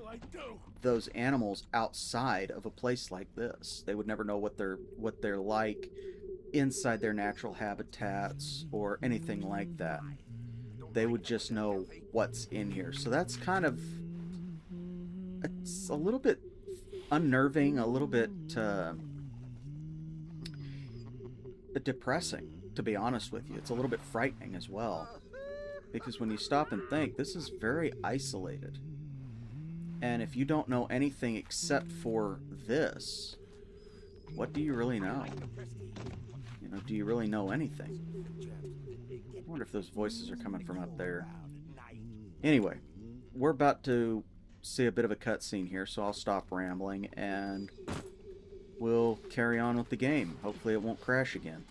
those animals outside of a place like this. They would never know what they're like inside their natural habitats or anything like that. They would just know what's in here. So that's kind of, it's a little bit unnerving, a little bit depressing, to be honest with you. It's a little bit frightening as well. Because when you stop and think, this is very isolated. And if you don't know anything except for this, what do you really know? You know, do you really know anything? I wonder if those voices are coming from up there. Anyway, we're about to see a bit of a cutscene here, so I'll stop rambling and we'll carry on with the game. Hopefully it won't crash again.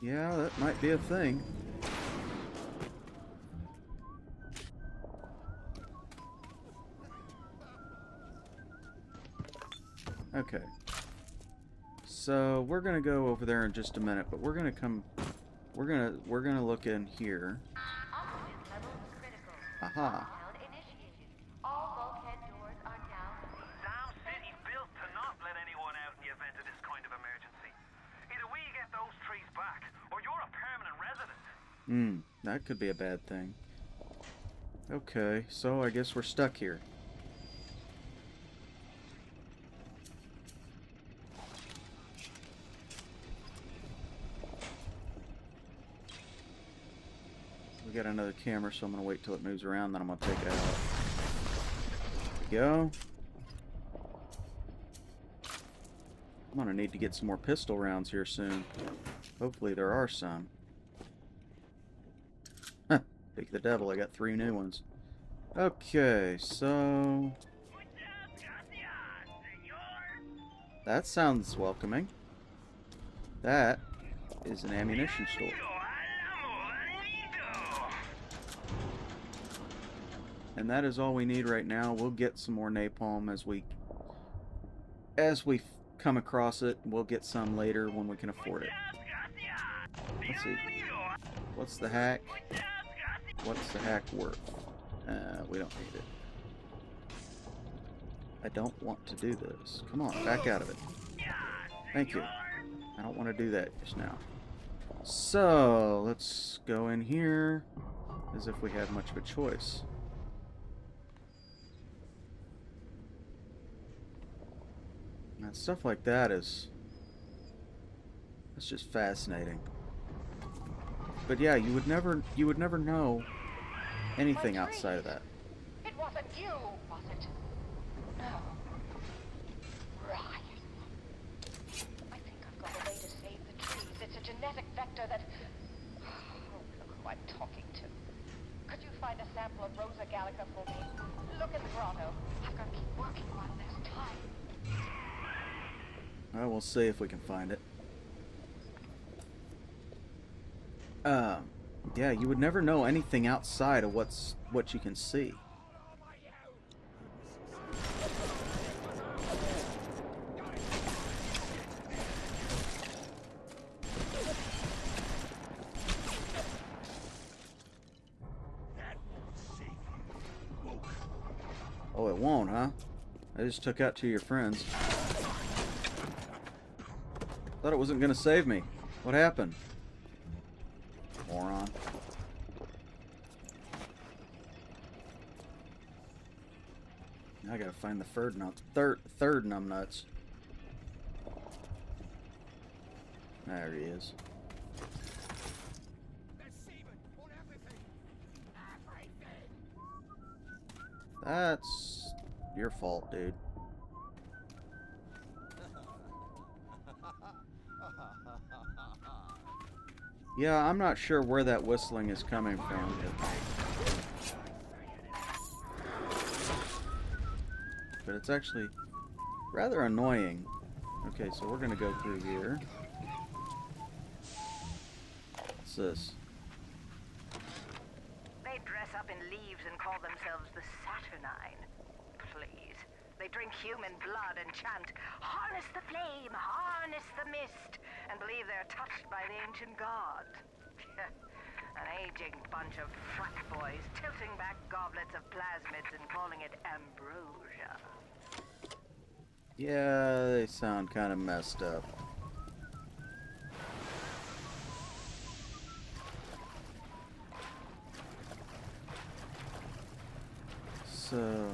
Yeah, that might be a thing. Okay. So we're gonna go over there in just a minute, but we're gonna look in here. Aha. That could be a bad thing. Okay, so I guess we're stuck here. We got another camera, so I'm going to wait till it moves around, then I'm going to take it out. There we go. I'm going to need to get some more pistol rounds here soon. Hopefully there are some. Speak of the devil, I got 3 new ones. Okay, so... that sounds welcoming. That is an ammunition store. And that is all we need right now. We'll get some more napalm as we come across it. We'll get some later when we can afford it. Let's see. What's the hack? What's the hack worth? We don't need it. I don't want to do this. Come on, back out of it. Thank you. I don't want to do that just now. So, let's go in here as if we had much of a choice. And stuff like that is... it's just fascinating. But yeah, you would never know anything outside of that. It wasn't you, was it? No. Ryan. I think I've got a way to save the trees. It's a genetic vector that... oh, look who I'm talking to. Could you find a sample of Rosa Gallica for me? Look in the grotto. I've got to keep working while there's time. Well, we'll see if we can find it. Yeah, you would never know anything outside of what you can see. Oh, it won't, huh? I just took out two of your friends. Thought it wasn't gonna save me. What happened? Moron. Now I gotta find the third numbnuts. There he is. That's your fault, dude. Yeah, I'm not sure where that whistling is coming from. But it's actually rather annoying. Okay, so we're gonna go through here. What's this? They dress up in leaves and call themselves the Saturnine. Please. They drink human blood and chant, "Harness the flame, harness the mist," and believe they're touched by the ancient gods. An aging bunch of frat boys tilting back goblets of plasmids and calling it ambrosia. Yeah, they sound kind of messed up. So...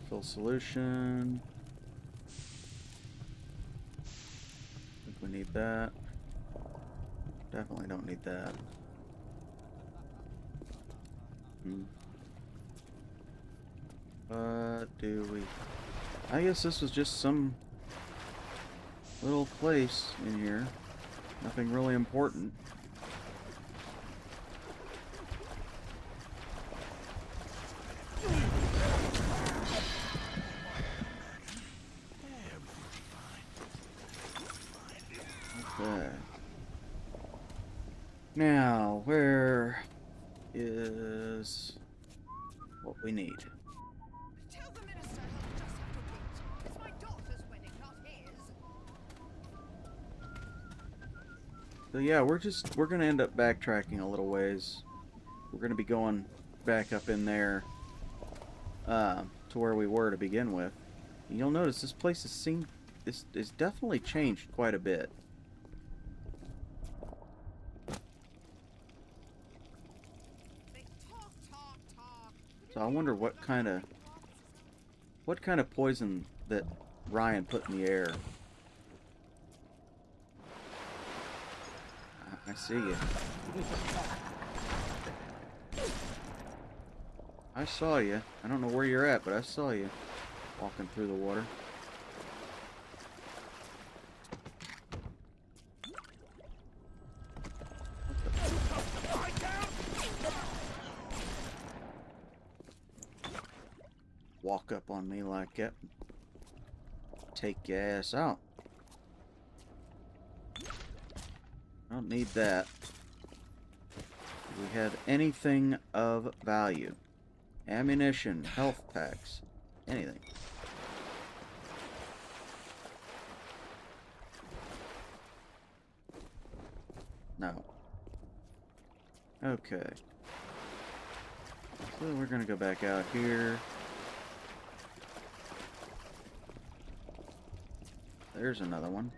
full solution. I think we need that. Definitely don't need that. What do we... I guess this was just some little place in here. Nothing really important. Okay. Now, where is what we need? Tell the minister he'll just have to wait. It's my daughter's wedding, not his. So yeah, we're gonna end up backtracking a little ways. We're gonna be going back up in there to where we were to begin with. And you'll notice this place is definitely changed quite a bit. So I wonder what kind of poison that Ryan put in the air. I see you. I saw you. I don't know where you're at, but I saw you walking through the water. Walk up on me like that. Take your ass out. I don't need that. Do we have anything of value? Ammunition, health packs, anything. No. Okay. So we're gonna go back out here. There's another one.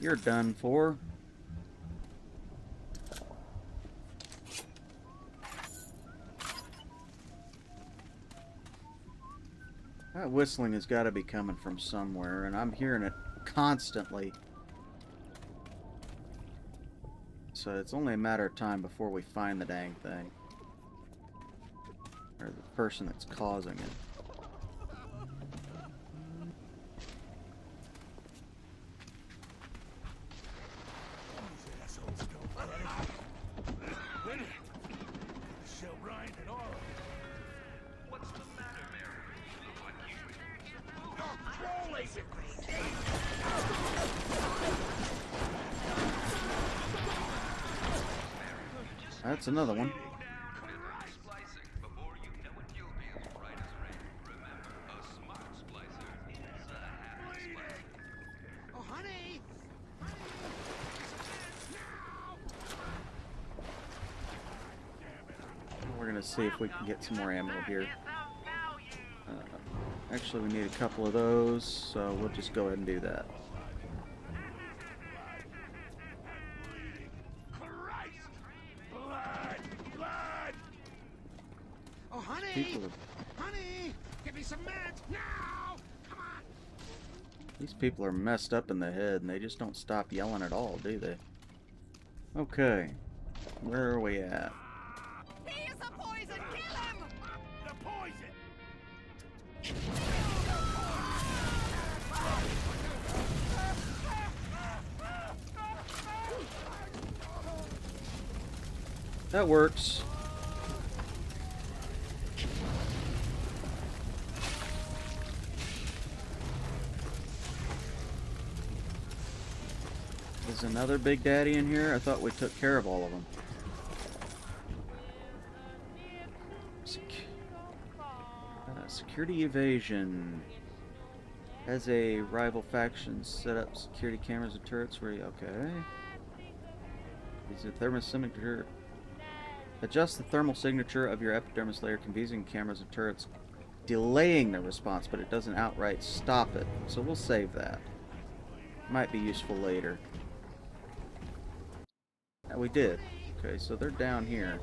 You're done for. That whistling has got to be coming from somewhere, and I'm hearing it constantly. So it's only a matter of time before we find the dang thing. Or the person that's causing it. That's another one. Oh, honey! We're gonna see if we can get some more ammo here. Actually, we need a couple of those, so we'll just go ahead and do that. Oh, honey! People are, Honey! Give me some meds now! Come on! these people are messed up in the head, and they just don't stop yelling at all, do they? Okay, where are we at? He is a poison! Kill him! The poison! That works. Is another Big Daddy in here? I thought we took care of all of them. Security evasion. Has a rival faction set up security cameras and turrets where you... Okay. Is it thermal signature? Adjust the thermal signature of your epidermis layer confusing cameras and turrets, delaying the response, but it doesn't outright stop it. So we'll save that. Might be useful later. Yeah, we did. Okay, so they're down here.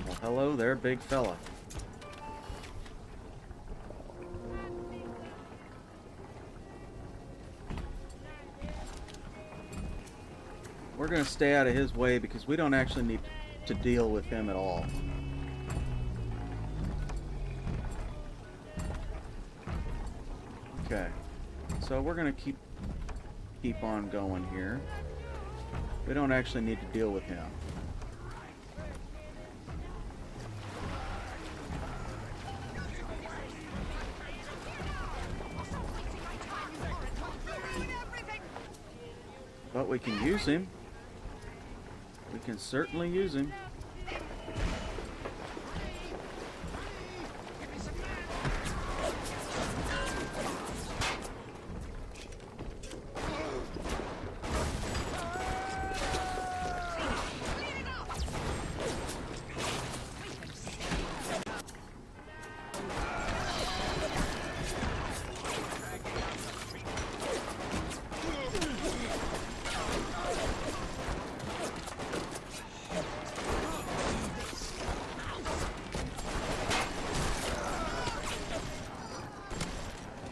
Well, hello there, big fella. We're going to stay out of his way because we don't actually need to deal with him at all. Okay, so we're going to keep on going here. We don't actually need to deal with him. But we can use him. We can certainly use him.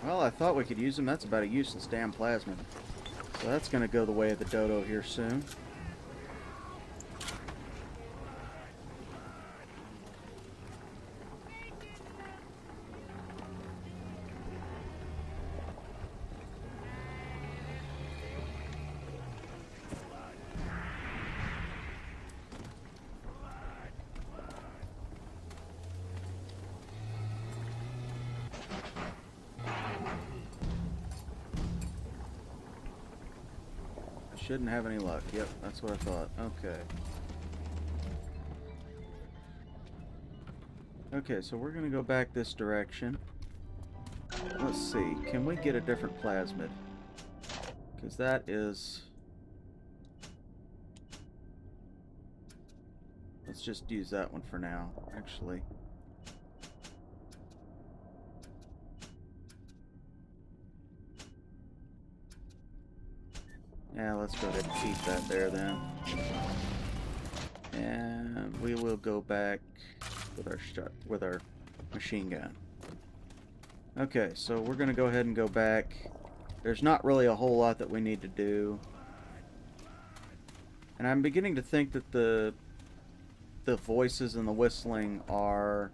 Well, I thought we could use him. That's about a useless damn plasmid. So that's going to go the way of the dodo here soon. Shouldn't have any luck. Yep, that's what I thought. Okay. Okay, so we're going to go back this direction. Let's see. Can we get a different plasmid? Because that is... Let's just use that one for now, actually. Yeah, let's go ahead and keep that there then. And we will go back with our machine gun. Okay, so we're gonna go ahead and go back. There's not really a whole lot that we need to do. And I'm beginning to think that the voices and the whistling are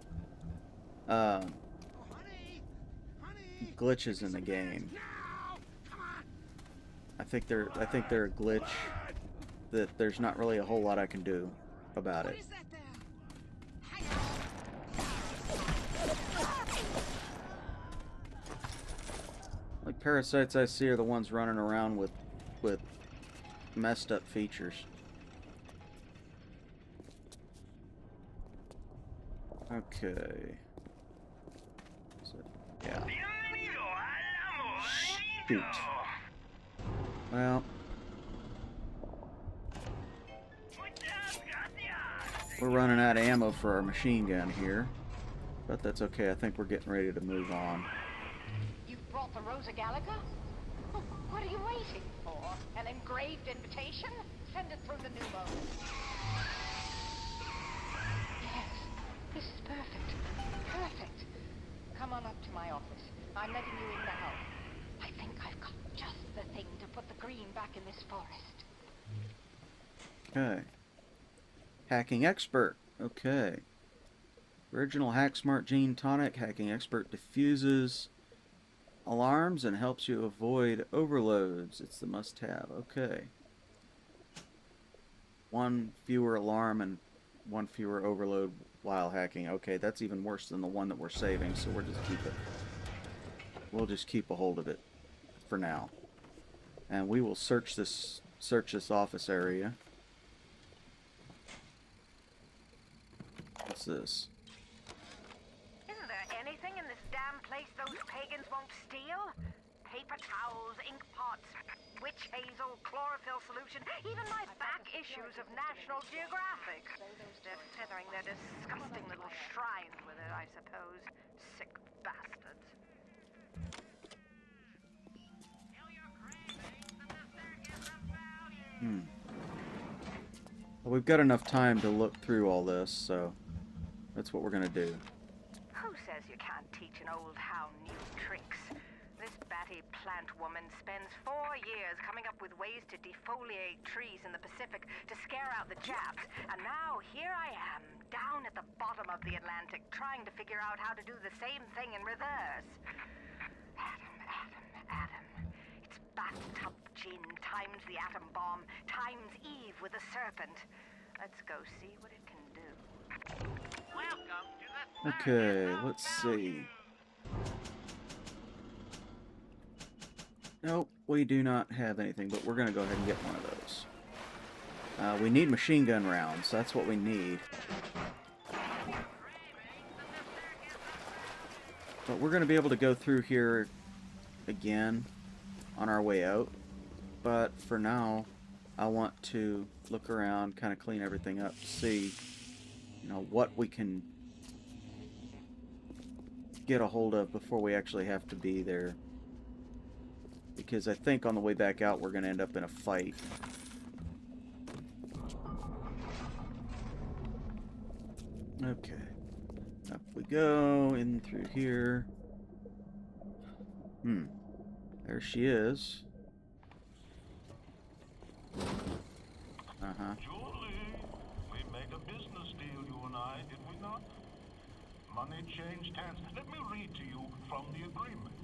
glitches in the game. I think they're a glitch that there's not really a whole lot I can do about it. Like parasites I see are the ones running around with messed up features. Okay. So, yeah. Shoot. Well, we're running out of ammo for our machine gun here, but that's okay. I think we're getting ready to move on. You've brought the Rosa Gallica? Oh, what are you waiting for? An engraved invitation? Send it through the pneumo. Yes, this is perfect. Perfect. Come on up to my office. I'm letting you in now. I think I've got just the thing to put the green back in this forest. Okay. Hacking expert. Okay. Original Hack Smart Gene Tonic. Hacking expert diffuses alarms and helps you avoid overloads. It's the must-have. Okay. One fewer alarm and one fewer overload while hacking. Okay, that's even worse than the one that we're saving, so we'll just keep a hold of it for now. And we will search this office area. What's this? Isn't there anything in this damn place those pagans won't steal? Paper towels, ink pots, witch hazel, chlorophyll solution, even my back issues of National Geographic. They're feathering their disgusting little shrines with it, I suppose. Sick bastards. Well, we've got enough time to look through all this, so that's what we're gonna do. Who says you can't teach an old hound new tricks? This batty plant woman spends 4 years coming up with ways to defoliate trees in the Pacific to scare out the Japs, and now here I am, down at the bottom of the Atlantic, trying to figure out how to do the same thing in reverse. Adam. It's bathtub gin times the atom bomb times Eve with a serpent. Let's go see what it can do. Welcome to the Okay, let's see. Nope, we do not have anything, but we're going to go ahead and get one of those. We need machine gun rounds. That's what we need. But we're going to be able to go through here again on our way out. But for now, I want to look around, kind of clean everything up, see, you know, what we can get a hold of before we actually have to be there. Because I think on the way back out, we're going to end up in a fight. Okay. Up we go, in through here. There she is. Julie, we made a business deal, you and I, did we not? Money changed hands. Let me read to you from the agreement.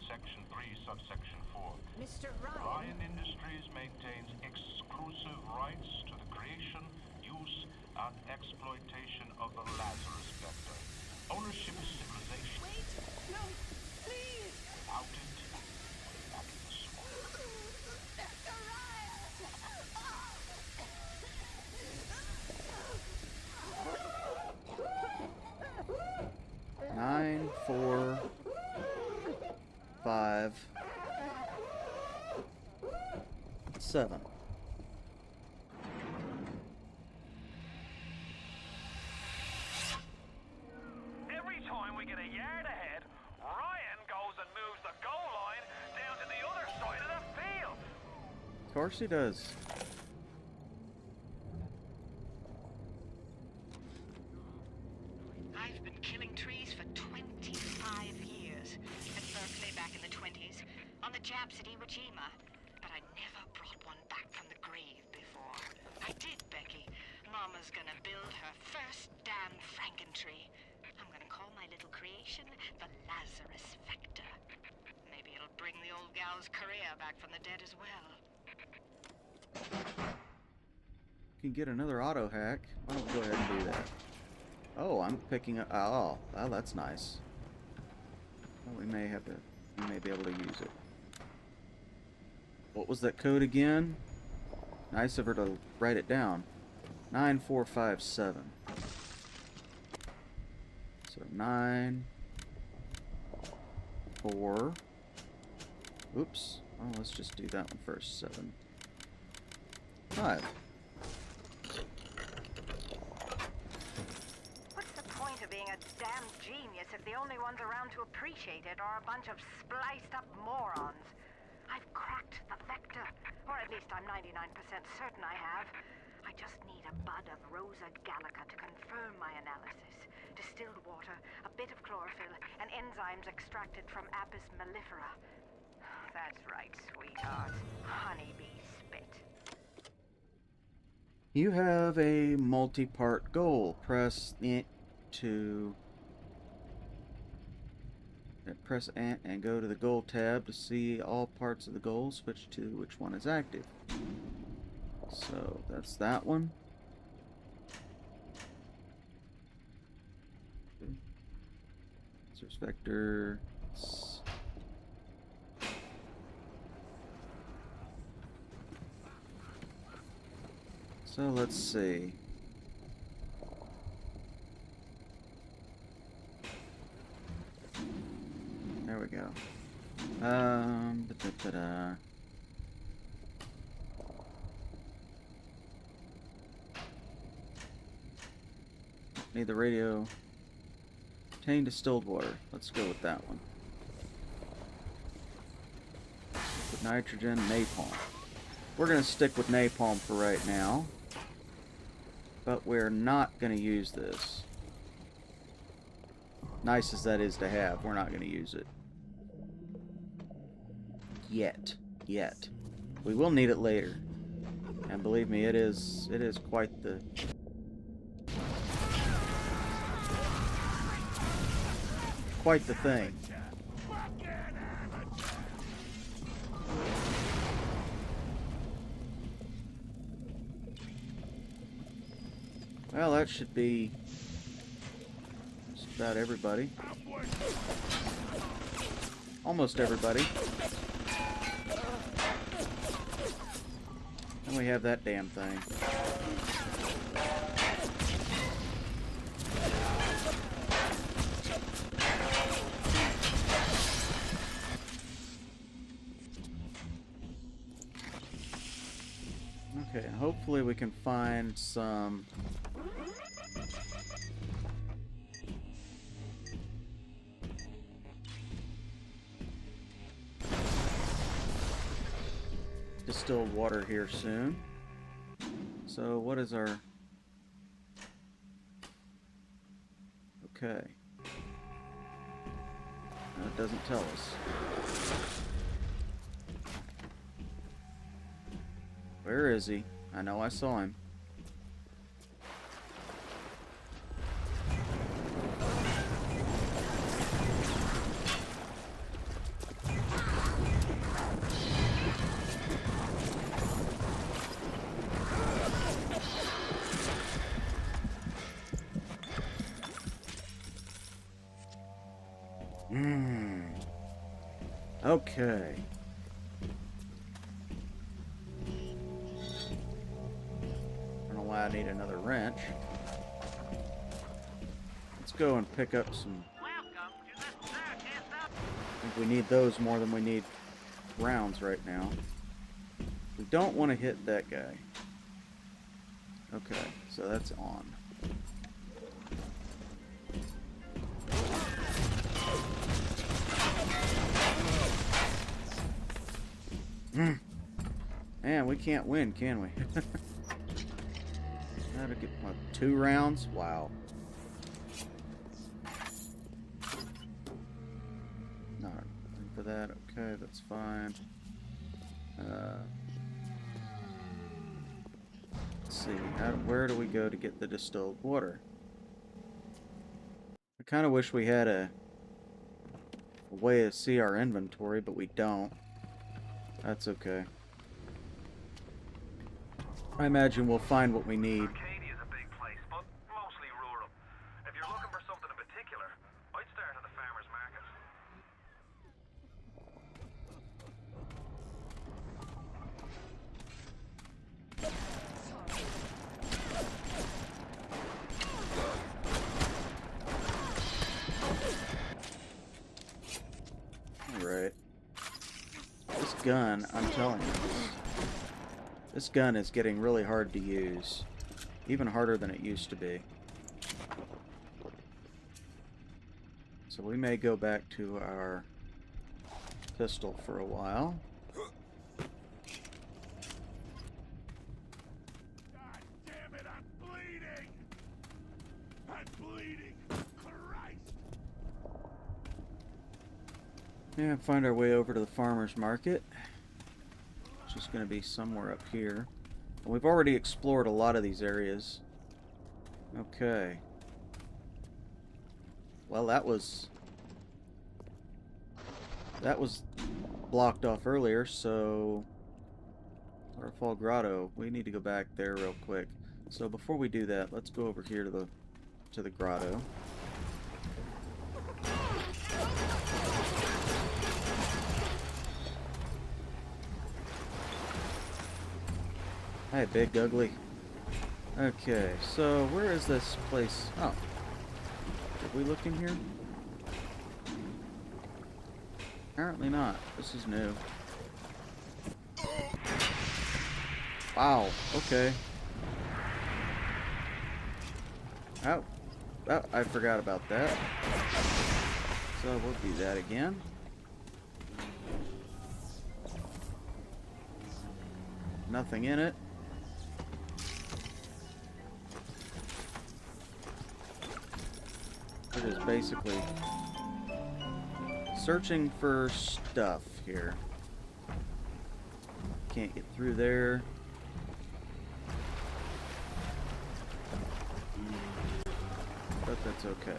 Section 3, subsection 4. Mr. Ryan Industries maintains exclusive rights to the creation, use, and exploitation of the Lazarus vector. Ownership is civilization. Wait! No! Please! Without it, back in the swamp. Mr. Ryan! 9, 4, 5, 7. Every time we get a yard ahead, Ryan goes and moves the goal line down to the other side of the field. Of course he does. I've been killing trees for 25 years. At Berkeley back in the 20s, on the Japs at Iwo Jima. But I never brought one back from the grave before. I did, Becky. Mama's gonna build her first damn Frankentree. I'm gonna call my little creation the Lazarus Vector. Maybe it'll bring the old gal's career back from the dead as well. Can get another auto hack. Why don't we go ahead and do that? Oh, I'm picking up. Oh, that's nice. Well, we may be able to use it. What was that code again? Nice of her to write it down. 9457. So 9 4. Oops. Oh, let's just do that one first. 7 5. What's the point of being a damn genius if the only ones around to appreciate it are a bunch of spliced up morons? I've cracked the vector, or at least I'm 99% certain I have. I just need a bud of Rosa gallica to confirm my analysis. Distilled water, a bit of chlorophyll, and enzymes extracted from Apis mellifera. That's right, sweetheart. Honeybee spit. You have a multi-part goal. Press it to press Ant and go to the goal tab to see all parts of the goal. Switch to which one is active. So that's that one. Source vector. So let's see. There we go. Need the radio. Obtain distilled water. Let's go with that one. With nitrogen, napalm. We're going to stick with napalm for right now. But we're not going to use this. Nice as that is to have, we're not going to use it. Yet. We will need it later. And believe me, it is quite the... quite the thing. Well, that should be just about everybody. Almost everybody. And we have that damn thing. Okay, hopefully we can find some distilled water here soon. So what is our... Okay. No, it doesn't tell us. Where is he? I know I saw him. Okay. I don't know why I need another wrench. Let's go and pick up some... I think we need those more than we need rounds right now. We don't want to hit that guy. Okay, so that's on. Man, we can't win, can we? That'll get, what, 2 rounds? Wow. Not anything for that. Okay, that's fine. Let's see. Where do we go to get the distilled water? I kind of wish we had a way to see our inventory, but we don't. That's okay. I imagine we'll find what we need. Arcadia is a big place, but mostly rural. If you're looking for something in particular, I'd start at the farmer's market. Alright. This gun, I'm telling you, this gun is getting really hard to use. Even harder than it used to be. So we may go back to our pistol for a while. God damn it, I'm bleeding! I'm bleeding! Christ! And find our way over to the farmer's market. Which is going to be somewhere up here. And we've already explored a lot of these areas. Okay. Well, that was blocked off earlier, so Waterfall Grotto. We need to go back there real quick. So before we do that, let's go over here to the grotto. Hi, Big Ugly. Okay, so where is this place? Oh. Did we look in here? Apparently not. This is new. Wow, okay. Oh, I forgot about that. So we'll do that again. Nothing in it. It is basically searching for stuff here. Can't get through there. But that's okay.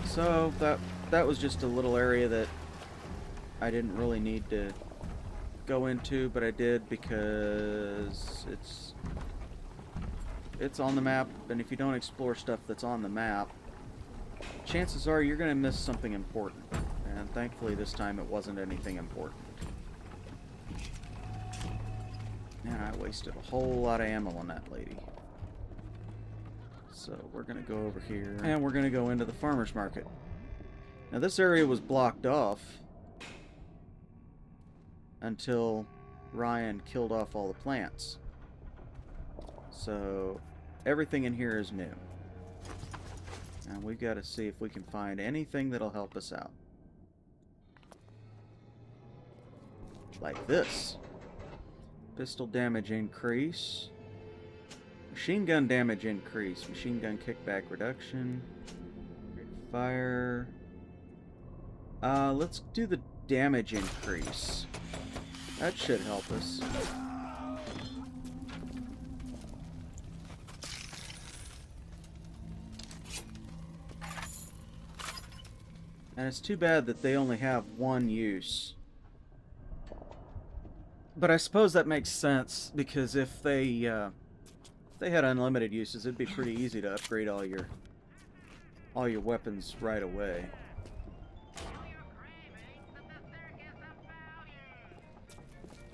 So that was just a little area that I didn't really need to go into, but I did because it's on the map, and if you don't explore stuff that's on the map, chances are you're going to miss something important. And thankfully this time it wasn't anything important. And I wasted a whole lot of ammo on that lady. So we're going to go over here, and we're going to go into the farmer's market. Now this area was blocked off until Ryan killed off all the plants. So everything in here is new. And we've got to see if we can find anything that'll help us out. Like this. Pistol damage increase. Machine gun damage increase. Machine gun kickback reduction. Fire. Let's do the damage increase. That should help us. And it's too bad that they only have one use. But I suppose that makes sense, because if they had unlimited uses, it'd be pretty easy to upgrade all your weapons right away.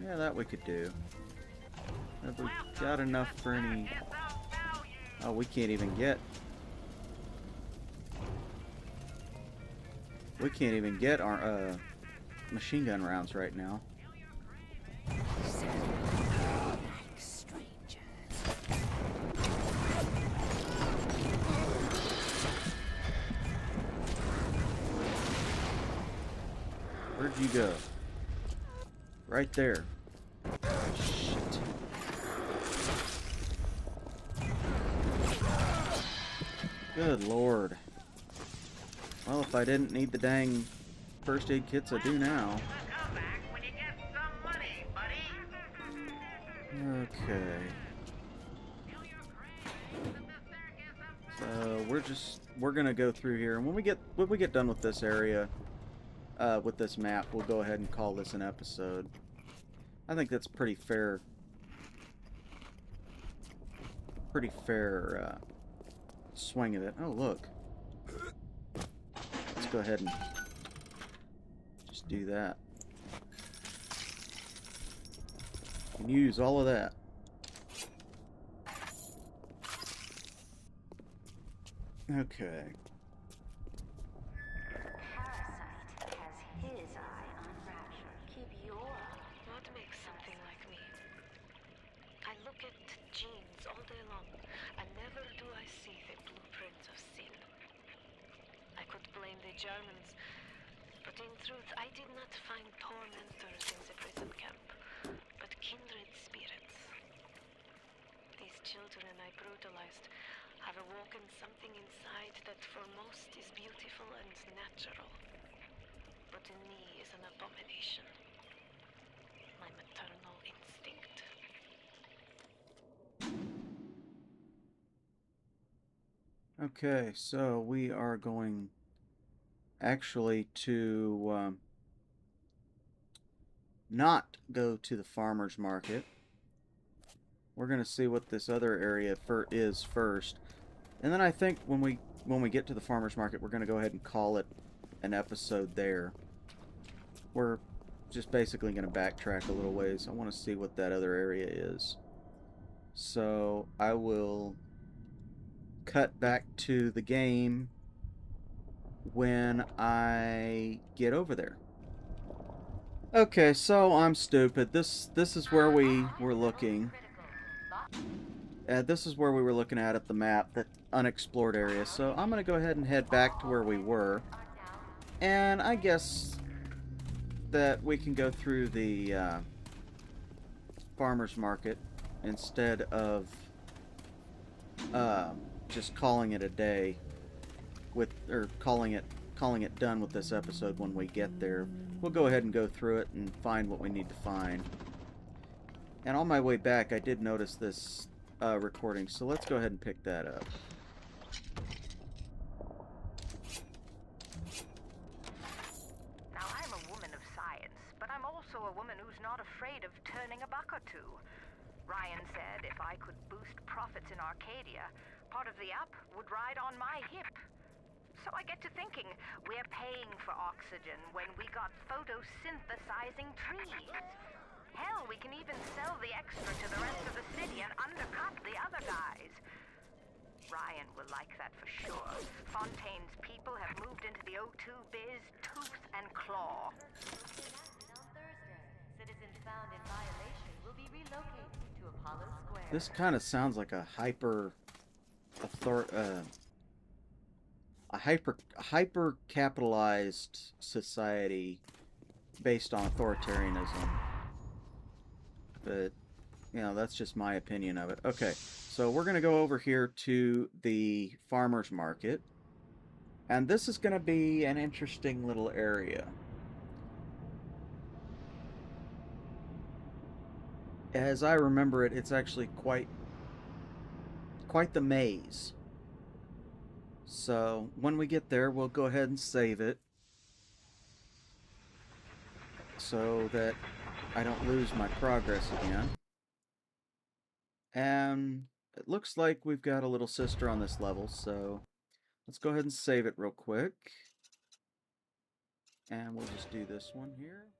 Yeah, that we could do. Have we got enough for any... Oh, we can't even get... We can't even get our machine gun rounds right now. Where'd you go? Right there. Shit. Good lord. Well, if I didn't need the dang first aid kits, I do now. Okay. So we're gonna go through here, and when we get done with this area, with this map, we'll go ahead and call this an episode. I think that's pretty fair. Pretty fair swing of it. Oh look. Let's go ahead and just do that. You can use all of that. Okay. Parasite has his eye on Rapture. Keep your eye. What makes something like me? I look at genes all day long, and never do I see the blueprint of sin. I could blame the Germans, but in truth I did not find tormentors in the prison camp, but kindred spirits. These children I brutalized have awoken something inside that for most is beautiful and natural, but in me is an abomination. My maternal instinct. Okay, so we are going actually to not go to the farmer's market. We're going to see what this other area is first. And then I think when we get to the farmer's market, we're going to go ahead and call it an episode there. We're just basically going to backtrack a little ways. I want to see what that other area is. So I will cut back to the game when I get over there. Okay, so I'm stupid. This is where we were looking. This is where we were looking at the map, that unexplored area. So I'm going to go ahead and head back to where we were. And I guess that we can go through the farmer's market instead of just calling it a day or calling it done with this episode when we get there. We'll go ahead and go through it and find what we need to find. And on my way back, I did notice this recording, so let's go ahead and pick that up. Now, I'm a woman of science, but I'm also a woman who's not afraid of turning a buck or two. Ryan said if I could boost profits in Arcadia, part of the app would ride on my hip. So I get to thinking, we're paying for oxygen when we got photosynthesizing trees. Hell, we can even sell the extra to the rest of the city and undercut the other guys. Ryan will like that for sure. Fontaine's people have moved into the O2 biz tooth and claw. On Thursday, citizens found in violation will be relocated to Apollo Square. This kind of sounds like a hyper capitalized society based on authoritarianism. But, you know, that's just my opinion of it. Okay, so we're going to go over here to the farmer's market. And this is going to be an interesting little area. As I remember it, it's actually quite the maze. So, when we get there, we'll go ahead and save it, so that I don't lose my progress again. And it looks like we've got a little sister on this level, so let's go ahead and save it real quick. And we'll just do this one here.